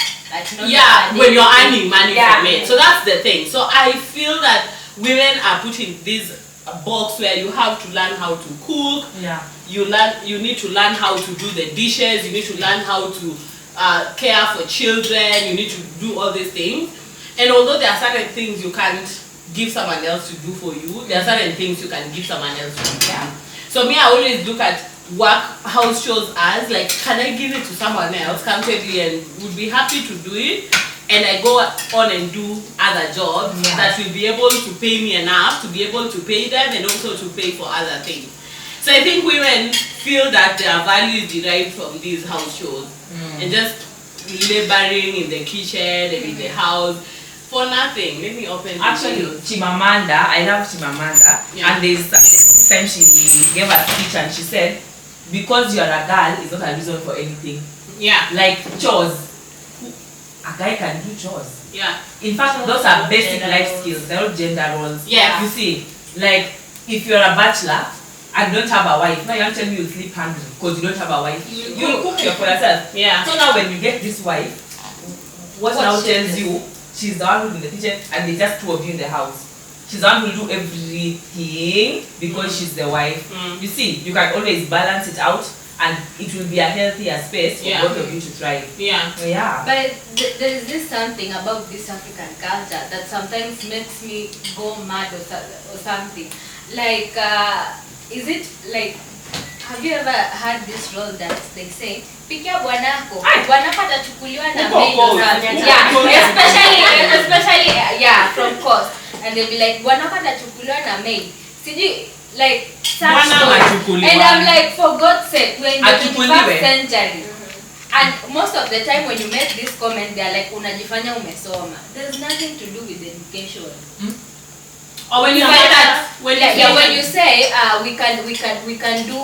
[SPEAKER 1] When you're earning money from it. So that's the thing. So I feel that women are put in this box where you have to learn how to cook. You need to learn how to do the dishes. You need to learn how to care for children. You need to do all these things. And although there are certain things you can't give someone else to do for you, there are certain things you can give someone else to do. So me, I always look at house chores as like, can I give it to someone else comfortably and would be happy to do it, and I go on and do other jobs that will be able to pay me enough to be able to pay them and also to pay for other things. So I think women feel that their value is derived from these house chores and just laboring in the kitchen and in the house for nothing. Let me open
[SPEAKER 2] Actually, Chimamanda, I love Chimamanda, and this time she gave a speech and she said, because you are a girl is not a reason for anything. Like chores, a guy can do chores. In fact, those are basic life skills. They're not gender roles. You see, like if you're a bachelor and don't have a wife, now you're telling me you sleep hungry because you don't have a wife. You cook for yourself. So now when you get this wife, what now tells you she's the one who's in the kitchen and there's just 2 of you in the house. She's the one who will do everything because she's the wife. You see, you can always balance it out and it will be a healthier space for both of you to thrive.
[SPEAKER 4] But there is this something about this African culture that sometimes makes me go mad or something. Like, is it like, have you ever heard this role that they say, pikia bwanako, bwanako atachukuliwa na maid or something. Especially from cost. And they'll be like, bwanako atachukuliwa na maid. Like, such story. And I'm like, for God's sake, we're in the 21st century. And most of the time when you make this comment, they're like, unajifanya umesoma. There's nothing to do with education.
[SPEAKER 1] Or when you say that,
[SPEAKER 4] when you say we can do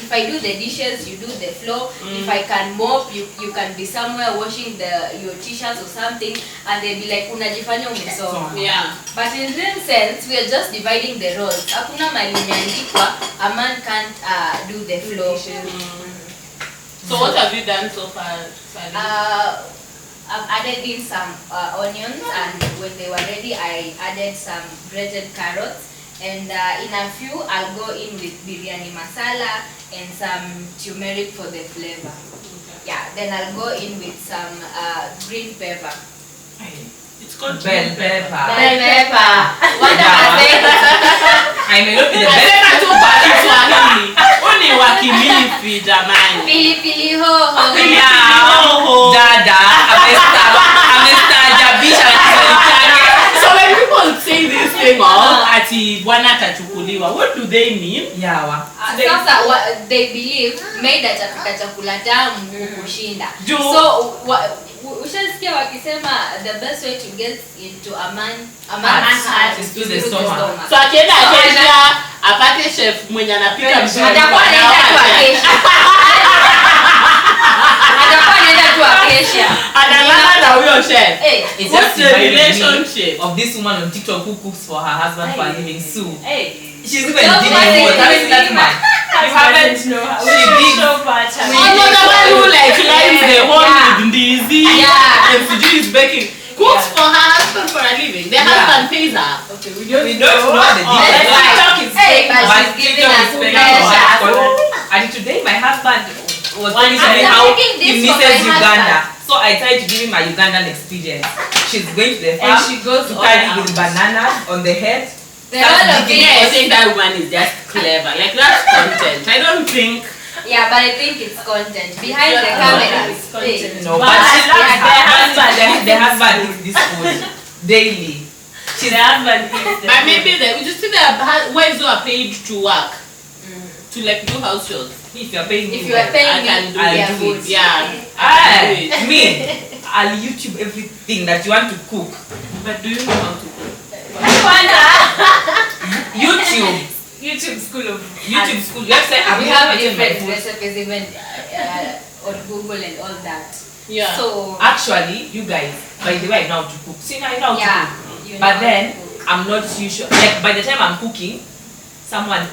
[SPEAKER 4] if I do the dishes, you do the floor. If I can mop, you can be somewhere washing your t-shirts or something, and they'll be like, unajifanya umesoma.
[SPEAKER 1] Yeah.
[SPEAKER 4] But in real sense, we are just dividing the roles. Hakuna mali imeandikwa, a man can't do the floor.
[SPEAKER 1] So what have you done so far, Sally?
[SPEAKER 4] I've added in some onions, and when they were ready, I added some grated carrots. And in a few, I'll go in with biryani masala and some turmeric for the flavor. Yeah, then I'll go in with some green pepper.
[SPEAKER 1] It's called
[SPEAKER 2] Bell pepper.
[SPEAKER 4] Bell pepper. What am I saying?
[SPEAKER 2] I may not be the
[SPEAKER 1] Nasema
[SPEAKER 2] best.
[SPEAKER 1] tu kwa Kiswahili. Uni wakilifi jamani.
[SPEAKER 4] Pilipili hoho.
[SPEAKER 1] Hoho.
[SPEAKER 2] Dada, amestaajabisha na Kiswahili chake.
[SPEAKER 1] So when people say this thing ati bwana atachukuliwa, what do they mean?
[SPEAKER 2] Yawa.
[SPEAKER 4] Sasa they believe maid atapika chakula tamu kushinda.
[SPEAKER 1] Juu.
[SPEAKER 4] So ushasikia wakisema the best way to get into a man's heart
[SPEAKER 2] is through the stomach.
[SPEAKER 1] So akienda Acacia apate chef mwenye anapika mzuri
[SPEAKER 4] Atakuwa
[SPEAKER 1] kwa
[SPEAKER 4] anaenda tu Acacia. Atakuwa anaenda tu Acacia.
[SPEAKER 1] analala na huyo chef.
[SPEAKER 2] It's
[SPEAKER 1] What's
[SPEAKER 2] just
[SPEAKER 1] the
[SPEAKER 2] reminding me
[SPEAKER 1] relationship?
[SPEAKER 2] of this woman on TikTok who cooks for her husband for a living, Sue.
[SPEAKER 3] Hey.
[SPEAKER 2] She's even
[SPEAKER 4] Don't
[SPEAKER 2] digging
[SPEAKER 4] worry,
[SPEAKER 2] more. Have you seen that
[SPEAKER 4] you
[SPEAKER 2] man? You haven't.
[SPEAKER 3] know how
[SPEAKER 2] She digs.
[SPEAKER 3] show pattern.
[SPEAKER 1] Oh no, the one who like lines the hole
[SPEAKER 4] Yeah.
[SPEAKER 1] with ndizi
[SPEAKER 4] Yeah.
[SPEAKER 1] and Suju is baking. Cooks for her husband for a living. The husband pays her.
[SPEAKER 3] Okay,
[SPEAKER 2] We don't know the details.
[SPEAKER 4] That's
[SPEAKER 2] TikTok
[SPEAKER 4] right.
[SPEAKER 2] is
[SPEAKER 4] Hey,
[SPEAKER 2] fake,
[SPEAKER 4] but
[SPEAKER 2] but
[SPEAKER 4] she's giving
[SPEAKER 2] TikTok
[SPEAKER 4] us
[SPEAKER 2] is fake.
[SPEAKER 4] pleasure.
[SPEAKER 2] And today my husband was
[SPEAKER 1] One
[SPEAKER 2] telling me
[SPEAKER 1] time.
[SPEAKER 2] how
[SPEAKER 4] I'm making
[SPEAKER 2] he
[SPEAKER 4] this for
[SPEAKER 2] misses
[SPEAKER 4] my
[SPEAKER 2] Uganda.
[SPEAKER 4] husband.
[SPEAKER 2] So I tried to give him my Ugandan experience. She's going to the farm
[SPEAKER 3] And she goes
[SPEAKER 2] to
[SPEAKER 3] all
[SPEAKER 2] carry
[SPEAKER 3] out.
[SPEAKER 2] with bananas on the head.
[SPEAKER 4] There are a lot of
[SPEAKER 1] Yeah, I
[SPEAKER 4] videos.
[SPEAKER 1] think that woman is just clever. Like that's content. I don't think.
[SPEAKER 4] Yeah, but I think it's content behind the
[SPEAKER 3] Yeah,
[SPEAKER 4] cameras.
[SPEAKER 3] it's content.
[SPEAKER 4] Hey.
[SPEAKER 2] No,
[SPEAKER 3] But
[SPEAKER 2] but
[SPEAKER 3] I
[SPEAKER 2] she
[SPEAKER 3] love
[SPEAKER 2] likes
[SPEAKER 3] the
[SPEAKER 2] her
[SPEAKER 3] husband.
[SPEAKER 2] husband. The husband eats this food daily.
[SPEAKER 3] The husband eats the
[SPEAKER 1] But
[SPEAKER 3] food.
[SPEAKER 1] maybe we just see that wives who are paid to work to like do house chores.
[SPEAKER 2] If you're paying me,
[SPEAKER 4] If you are paying
[SPEAKER 1] I can do
[SPEAKER 4] me,
[SPEAKER 2] it.
[SPEAKER 4] yeah,
[SPEAKER 2] I'll do
[SPEAKER 4] good.
[SPEAKER 2] it.
[SPEAKER 1] Yeah.
[SPEAKER 2] me, I'll YouTube everything that you want to cook.
[SPEAKER 1] But do you know how to cook?
[SPEAKER 2] YouTube
[SPEAKER 3] school of
[SPEAKER 2] school. Let's say
[SPEAKER 4] We have different
[SPEAKER 2] food.
[SPEAKER 4] recipes even on Google and all that.
[SPEAKER 1] Yeah.
[SPEAKER 4] So
[SPEAKER 2] Actually, you guys, by the way, I know how to cook. See, now I know how to
[SPEAKER 4] yeah,
[SPEAKER 2] cook.
[SPEAKER 4] you know
[SPEAKER 2] But
[SPEAKER 4] how
[SPEAKER 2] then,
[SPEAKER 4] to cook.
[SPEAKER 2] I'm not usually, like, by the time I'm cooking,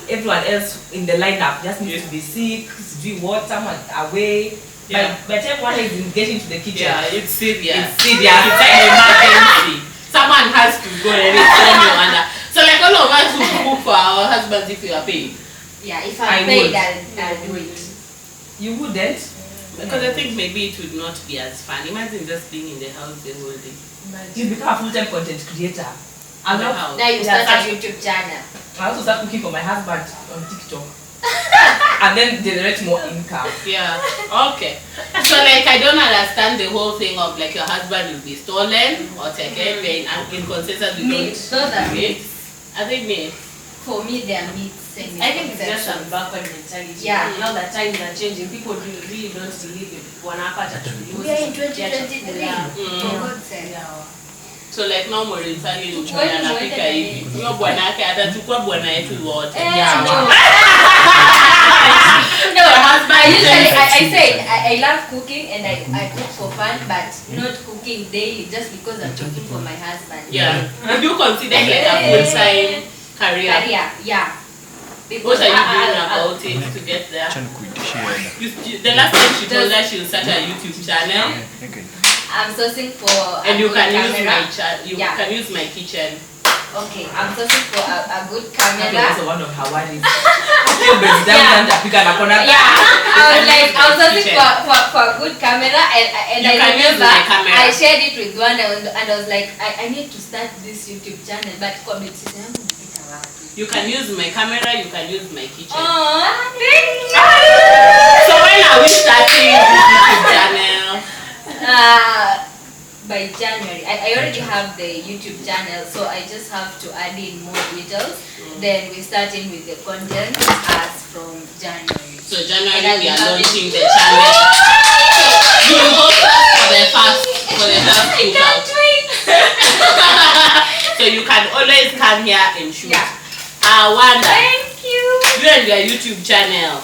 [SPEAKER 2] everyone else in the lineup just needs to be sick, to do what, someone away.
[SPEAKER 1] Yeah.
[SPEAKER 2] By the time one is getting to the kitchen,
[SPEAKER 1] Yeah, it's serious.
[SPEAKER 2] it's serious.
[SPEAKER 1] It's an emergency. Someone has to go and it's on you under. So like all of us who cook for our husbands if you are paid.
[SPEAKER 4] Yeah, if
[SPEAKER 2] I
[SPEAKER 4] I'm paid,
[SPEAKER 2] would.
[SPEAKER 4] I'll do it.
[SPEAKER 2] You wouldn't?
[SPEAKER 1] Because I think maybe it would not be as fun. Imagine just being in the house the whole day.
[SPEAKER 2] You become a full-time content creator.
[SPEAKER 1] In the
[SPEAKER 2] I'll
[SPEAKER 1] house.
[SPEAKER 4] Now you
[SPEAKER 2] Yeah,
[SPEAKER 4] start a YouTube channel.
[SPEAKER 2] I also start cooking for my husband on TikTok. And then generate more income.
[SPEAKER 1] Yeah. Okay. So like I don't understand the whole thing of like your husband will be stolen or taken and in consensus you
[SPEAKER 4] Meat. Those are
[SPEAKER 1] don't
[SPEAKER 4] meat.
[SPEAKER 1] I think me.
[SPEAKER 4] For me, they are meats. and
[SPEAKER 3] I think it's just
[SPEAKER 4] misconceptions.
[SPEAKER 3] a backward mentality.
[SPEAKER 4] Yeah.
[SPEAKER 3] Now that times are changing, people really don't believe in wanapata to
[SPEAKER 4] We are in 2023. For God's sake.
[SPEAKER 1] So like no more insali
[SPEAKER 4] Kwani
[SPEAKER 1] mchana anapika
[SPEAKER 4] mwende
[SPEAKER 1] hivi. Huyo bwana yake atachukua bwana yetu wote.
[SPEAKER 2] Yeah.
[SPEAKER 4] No.
[SPEAKER 1] No, husband
[SPEAKER 4] I usually, I
[SPEAKER 1] says-
[SPEAKER 4] said I love cooking and I cook for fun, but not cooking daily just because I'm cooking for my husband.
[SPEAKER 1] Yeah. Would you consider it like a full-time career?
[SPEAKER 4] Career, yeah.
[SPEAKER 1] What are you doing
[SPEAKER 4] I-
[SPEAKER 1] about it to get there? The last time she told us she will start a YouTube channel
[SPEAKER 4] I'm sourcing for
[SPEAKER 1] and
[SPEAKER 4] a
[SPEAKER 1] you
[SPEAKER 4] good
[SPEAKER 1] can use
[SPEAKER 4] camera.
[SPEAKER 1] my you
[SPEAKER 4] Yeah.
[SPEAKER 1] can use my kitchen.
[SPEAKER 4] Okay, I'm sourcing for a good
[SPEAKER 2] That was
[SPEAKER 4] camera.
[SPEAKER 2] one of her worries. Hiyo base down tapika na kona.
[SPEAKER 4] Yeah, I was like, I was searching
[SPEAKER 1] Kitchen.
[SPEAKER 4] for a good camera, and
[SPEAKER 1] You
[SPEAKER 4] I
[SPEAKER 1] can use
[SPEAKER 4] remember
[SPEAKER 1] my camera.
[SPEAKER 4] I shared it with one, and I was like, I need to start this YouTube channel, but kwa biti yangu nipita wapi?
[SPEAKER 1] You can use my camera, you can use my kitchen.
[SPEAKER 4] Oh, thank you.
[SPEAKER 1] So when are we starting this YouTube channel?
[SPEAKER 4] By January, I already have the YouTube channel, so I just have to add in more details. Then we start in with the content as from January.
[SPEAKER 1] So January
[SPEAKER 4] And
[SPEAKER 1] we
[SPEAKER 4] I
[SPEAKER 1] are
[SPEAKER 4] will have
[SPEAKER 1] launching
[SPEAKER 4] it.
[SPEAKER 1] the channel. You will host us for the first cookout. So you can always come here and shoot.
[SPEAKER 4] Yeah.
[SPEAKER 1] I wonder.
[SPEAKER 4] Thank you.
[SPEAKER 1] You and your YouTube channel.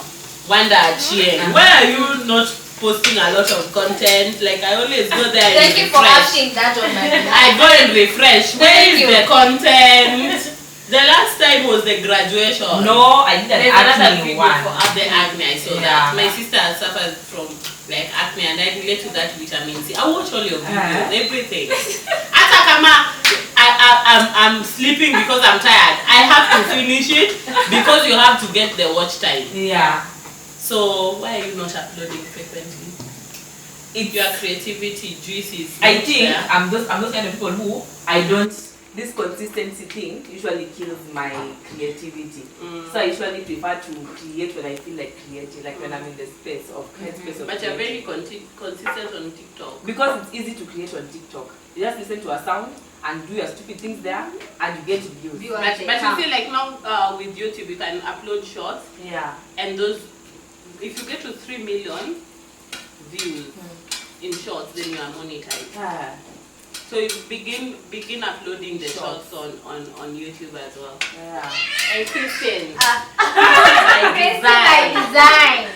[SPEAKER 1] Wanda Achien. Why are you not posting a lot of content? Like I always go there and
[SPEAKER 4] Thank you for
[SPEAKER 1] refresh.
[SPEAKER 4] asking that on my behalf.
[SPEAKER 1] I go and refresh. Where
[SPEAKER 4] Thank
[SPEAKER 1] is
[SPEAKER 4] you.
[SPEAKER 1] the content? The last time was the graduation.
[SPEAKER 2] No, I did an
[SPEAKER 1] There's another
[SPEAKER 2] acne
[SPEAKER 1] video
[SPEAKER 2] one.
[SPEAKER 1] for the acne. I saw
[SPEAKER 2] Yeah.
[SPEAKER 1] that. My sister has suffered from like acne and I relate to that vitamin C. I watch all your videos, everything. Atakama, I'm sleeping because I'm tired. I have to finish it because you have to get the watch time.
[SPEAKER 2] Yeah.
[SPEAKER 1] So why are you not uploading frequently? If your creativity juice is
[SPEAKER 2] I
[SPEAKER 1] not
[SPEAKER 2] think
[SPEAKER 1] there.
[SPEAKER 2] I'm those kind of people who I don't. This consistency thing usually kills my creativity. So I usually prefer to create when I feel like creating, like when I'm in the space of headspace of
[SPEAKER 1] But you're
[SPEAKER 2] creating.
[SPEAKER 1] very consistent on TikTok.
[SPEAKER 2] Because it's easy to create on TikTok. You just listen to a sound and do your stupid things there and you get views.
[SPEAKER 1] But you feel like now with YouTube you can upload shorts
[SPEAKER 2] Yeah.
[SPEAKER 1] and those, if you get to 3 million views in shorts, then you are monetized.
[SPEAKER 2] Yeah.
[SPEAKER 1] So you begin uploading the shorts on YouTube as well.
[SPEAKER 2] Yeah.
[SPEAKER 1] And Christian,
[SPEAKER 4] Christy by design.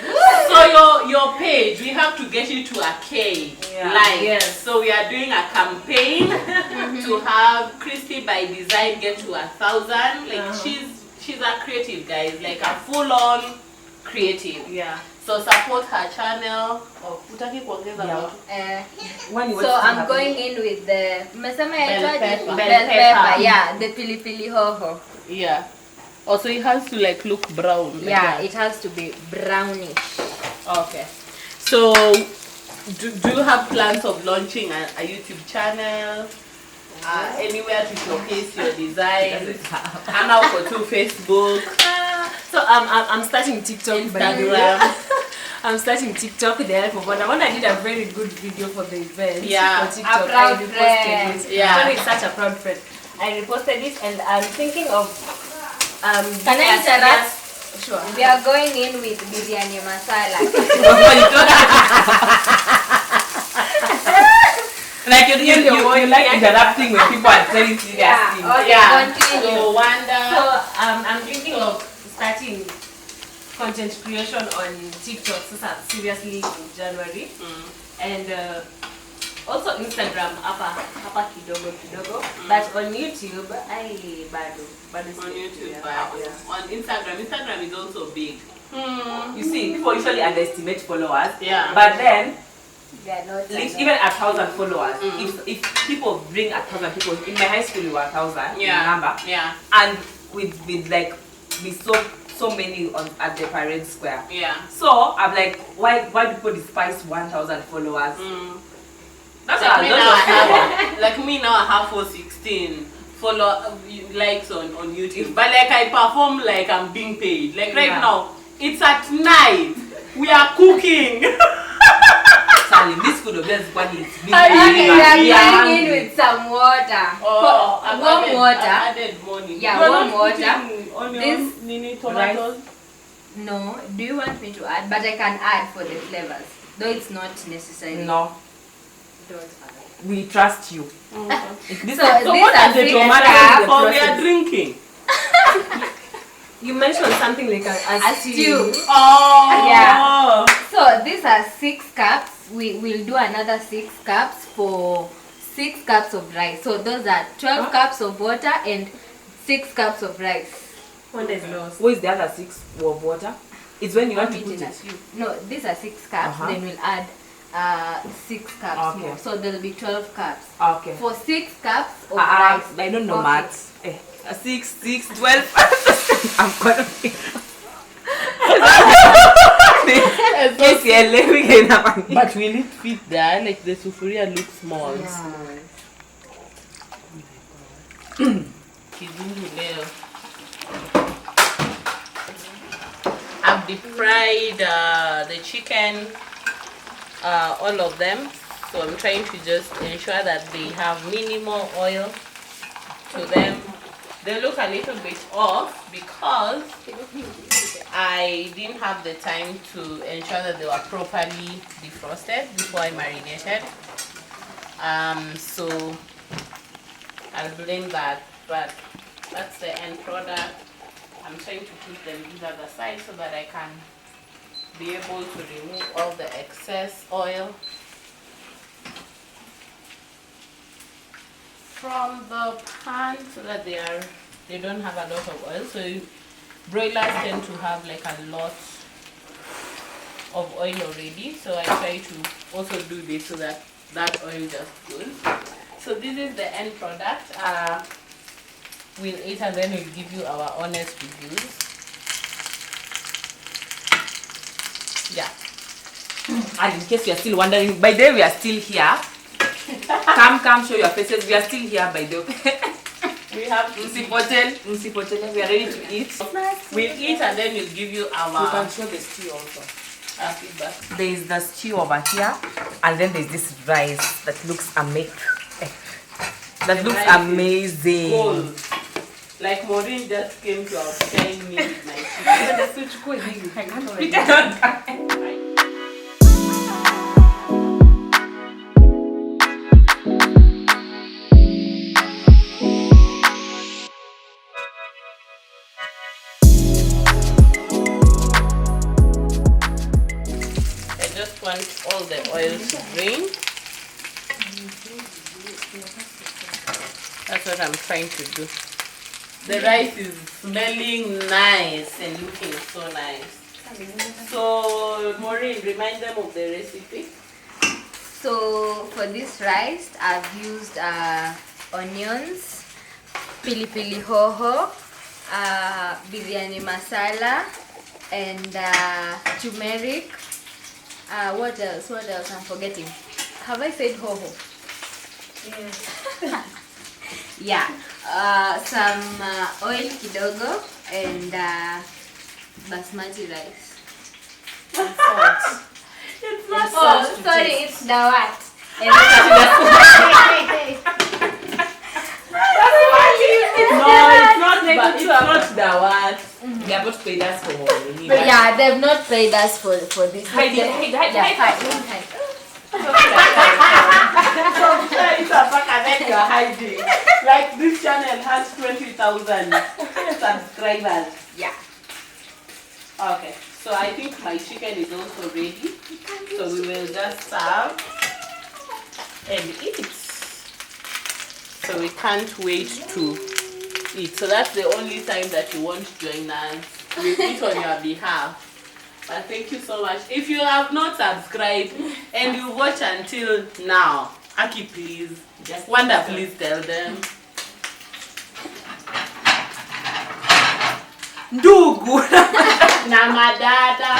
[SPEAKER 1] so your page, we have to get you to a K
[SPEAKER 2] Yeah.
[SPEAKER 1] like.
[SPEAKER 3] Yes.
[SPEAKER 1] So we are doing a campaign to have Christy by Design get to 1,000. Like she's a creative, guys, like a full-on creative.
[SPEAKER 3] Yeah.
[SPEAKER 1] So support her channel. Oh, utaki kuongeza
[SPEAKER 2] Yeah.
[SPEAKER 1] watu?
[SPEAKER 2] When you
[SPEAKER 4] So
[SPEAKER 2] watch
[SPEAKER 4] I'm
[SPEAKER 2] something
[SPEAKER 4] going in with the mmesema
[SPEAKER 1] Bell
[SPEAKER 4] yaitwaje?
[SPEAKER 1] pepper.
[SPEAKER 4] Bell pepper. Yeah, the pilipili hoho.
[SPEAKER 1] Yeah. Also, it has to like look brown. like
[SPEAKER 4] Yeah,
[SPEAKER 1] that.
[SPEAKER 4] it has to be brownish.
[SPEAKER 1] Okay. So, do you have plans of launching a YouTube channel? Anywhere to showcase your design? I'm now for Facebook,
[SPEAKER 3] So I'm starting TikTok. by the way.
[SPEAKER 1] Instagram.
[SPEAKER 3] I'm starting TikTok with the help of one. I did a very good video for the event.
[SPEAKER 1] Yeah,
[SPEAKER 3] for TikTok.
[SPEAKER 4] a proud
[SPEAKER 3] I reposted
[SPEAKER 4] friend.
[SPEAKER 3] it.
[SPEAKER 1] Yeah.
[SPEAKER 3] Tony is such a proud friend. I reposted it and I'm thinking of
[SPEAKER 4] Can I interrupt?
[SPEAKER 3] Sure.
[SPEAKER 4] We are going in with biryani masala.
[SPEAKER 2] like you like interrupting when people are saying serious
[SPEAKER 4] Yeah,
[SPEAKER 2] things.
[SPEAKER 4] okay,
[SPEAKER 1] Yeah.
[SPEAKER 4] continue.
[SPEAKER 1] So, Wanda.
[SPEAKER 3] So I'm thinking of starting content creation on TikTok seriously in January. And also Instagram hapa kidogo. But on YouTube bado
[SPEAKER 1] On YouTube, but on Instagram is also big.
[SPEAKER 2] You see, people usually underestimate followers.
[SPEAKER 1] Yeah.
[SPEAKER 2] But then,
[SPEAKER 4] They are not
[SPEAKER 2] even 1,000 followers, if people bring 1,000 people, in my high school we were 1,000 number,
[SPEAKER 1] Yeah.
[SPEAKER 2] and with like we so many at the parade square.
[SPEAKER 1] Yeah.
[SPEAKER 2] So I'm like, why do people despise 1,000 followers? That's
[SPEAKER 1] Like
[SPEAKER 2] a
[SPEAKER 1] me,
[SPEAKER 2] lot
[SPEAKER 1] now I
[SPEAKER 2] of people.
[SPEAKER 1] have, like me now I have 416 likes on YouTube, but like I perform like I'm being paid. Like right
[SPEAKER 2] Yeah.
[SPEAKER 1] now, it's at night. We are cooking.
[SPEAKER 2] Charlie, this food of theirs one is big.
[SPEAKER 4] Okay, we are
[SPEAKER 2] Yeah.
[SPEAKER 4] going in with some water.
[SPEAKER 1] I've
[SPEAKER 4] Warm
[SPEAKER 1] added,
[SPEAKER 4] water.
[SPEAKER 1] I've added money.
[SPEAKER 4] Yeah,
[SPEAKER 1] You are
[SPEAKER 4] warm
[SPEAKER 1] not
[SPEAKER 4] water.
[SPEAKER 1] putting onions,
[SPEAKER 4] This-
[SPEAKER 1] nini, tomatoes.
[SPEAKER 4] No, do you want me to add? But I can add for the flavors, though it's not necessary.
[SPEAKER 2] No,
[SPEAKER 4] Don't add.
[SPEAKER 2] we trust you. This
[SPEAKER 4] So
[SPEAKER 1] So
[SPEAKER 4] these
[SPEAKER 1] what
[SPEAKER 4] are
[SPEAKER 1] are the
[SPEAKER 4] six
[SPEAKER 1] tomatoes
[SPEAKER 4] cups.
[SPEAKER 1] for we are drinking?
[SPEAKER 3] You mentioned something like
[SPEAKER 4] A stew.
[SPEAKER 1] Oh.
[SPEAKER 4] Yeah. So these are 6 cups. We will do another 6 cups for 6 cups of rice. So those are 12 cups of water and 6 cups of rice.
[SPEAKER 3] one is lost.
[SPEAKER 2] What is the other 6 of water? It's when you want to
[SPEAKER 4] Put
[SPEAKER 2] put
[SPEAKER 4] in a
[SPEAKER 2] it.
[SPEAKER 4] few. No, these are 6 cups.
[SPEAKER 2] Uh-huh.
[SPEAKER 4] Then we'll add 6 cups
[SPEAKER 2] Okay.
[SPEAKER 4] more. So there'll be 12 cups.
[SPEAKER 2] Okay.
[SPEAKER 4] For 6 cups of rice.
[SPEAKER 2] I don't know
[SPEAKER 4] Okay.
[SPEAKER 2] maths. 6, 12. I'm gonna be.
[SPEAKER 1] But will it fit there? Like the sufuria looks small. Kizungu leo. I've deep fried the chicken, all of them. So I'm trying to just ensure that they have minimal oil to them. They look a little bit off because I didn't have the time to ensure that they were properly defrosted before I marinated. So I'll blame that, but that's the end product. I'm trying to put them either the side so that I can be able to remove all the excess oil from the pan so that they don't have a lot of oil. So broilers tend to have like a lot of oil already, so I try to also do this so that that oil just goes. So this is the end product. We'll eat and then we'll give you our honest reviews. Yeah.
[SPEAKER 2] And in case you are still wondering, by the way, we are still here. Come, show your faces. We are still here, by the way.
[SPEAKER 1] We have to
[SPEAKER 2] We are ready to eat.
[SPEAKER 1] we'll eat and then we'll give you our
[SPEAKER 2] You can show the stew also.
[SPEAKER 1] feedback.
[SPEAKER 2] There is the stew over here, and then there's this rice that looks amazing. That looks
[SPEAKER 1] rice is
[SPEAKER 2] amazing.
[SPEAKER 1] Gold. Like Maureen just came to outshine me with my chicken. I just want all the oil to drain. That's what I'm trying to do. The rice is smelling nice and looking so nice. So, Maureen, remind them of the recipe.
[SPEAKER 4] So for this rice, I've used onions, pili hoho, biryani masala, and turmeric. What else? I'm forgetting. Have I said hoho? Yeah. Some oil kidogo and basmati rice.
[SPEAKER 1] And salt. It's not
[SPEAKER 4] Oh,
[SPEAKER 1] salt.
[SPEAKER 4] sorry, it's dawat. And
[SPEAKER 1] It's not dawat.
[SPEAKER 2] They are not paid us for money.
[SPEAKER 4] yeah, they've not paid us for this.
[SPEAKER 2] Hide.
[SPEAKER 1] You're hiding. Like this channel has 20,000 subscribers.
[SPEAKER 4] Yeah.
[SPEAKER 1] Okay, so I think my chicken is also ready. So we will just serve and eat. So we can't wait to eat. So that's the only time that you won't join us. We'll eat on your behalf. But thank you so much. If you have not subscribed and you watch until now, Aki, please. Wanda, please tell them.
[SPEAKER 2] Ndugu.
[SPEAKER 1] Namadada.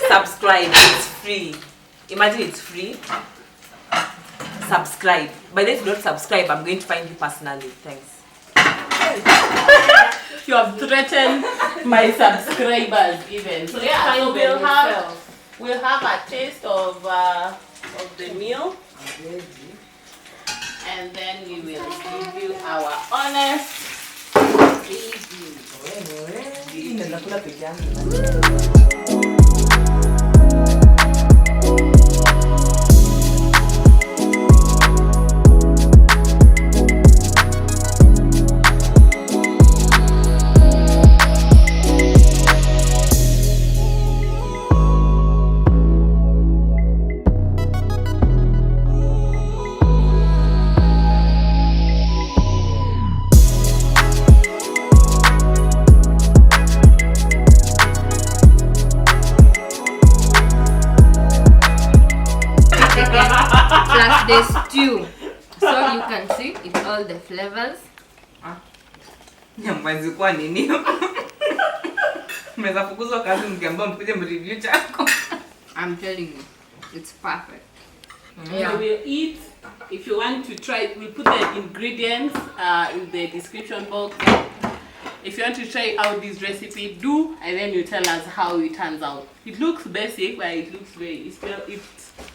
[SPEAKER 2] Subscribe. It's free. Imagine it's free. Subscribe. But if you don't subscribe, I'm going to find you personally. Thanks.
[SPEAKER 1] You have threatened my subscribers even. So yeah, so we'll have a taste of the meal, and then we will give you our honest review.
[SPEAKER 4] Plus the stew. So you can see it's all the flavors.
[SPEAKER 2] Nyambazi kwa nini? Meza fukuzwa kazi mkiambia mkuje mreview chako.
[SPEAKER 4] I'm telling you, it's perfect.
[SPEAKER 1] Yeah. So we'll eat. If you want to try, we'll put the ingredients in the description box. If you want to try out this recipe, do, and then you tell us how it turns out. It looks basic, but it looks it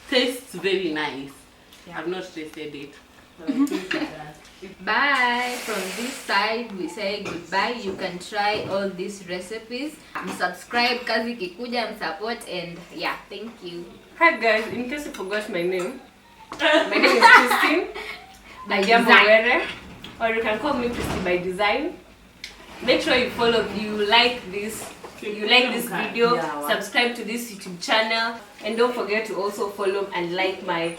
[SPEAKER 1] tastes very nice. Yeah. I've not tasted it. But I think it does.
[SPEAKER 4] Bye. From this side, we say goodbye. You can try all these recipes. Subscribe, kazi kikuja, support, and yeah, thank you.
[SPEAKER 3] Hi guys, in case you forgot my name is Christine
[SPEAKER 4] By
[SPEAKER 3] Jambo
[SPEAKER 4] design.
[SPEAKER 3] Were, or you can call me Christy by Design. Make sure you follow, you like this you like this video,
[SPEAKER 2] Yeah.
[SPEAKER 3] subscribe to this YouTube channel, and don't forget to also follow and like my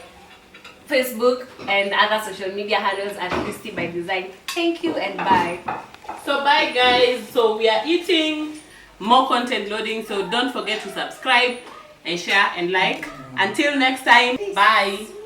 [SPEAKER 3] Facebook and other social media handles at Christy by Design. Thank you and bye.
[SPEAKER 1] So bye guys. So we are eating, more content loading. So don't forget to subscribe and share and like. Until next time, bye.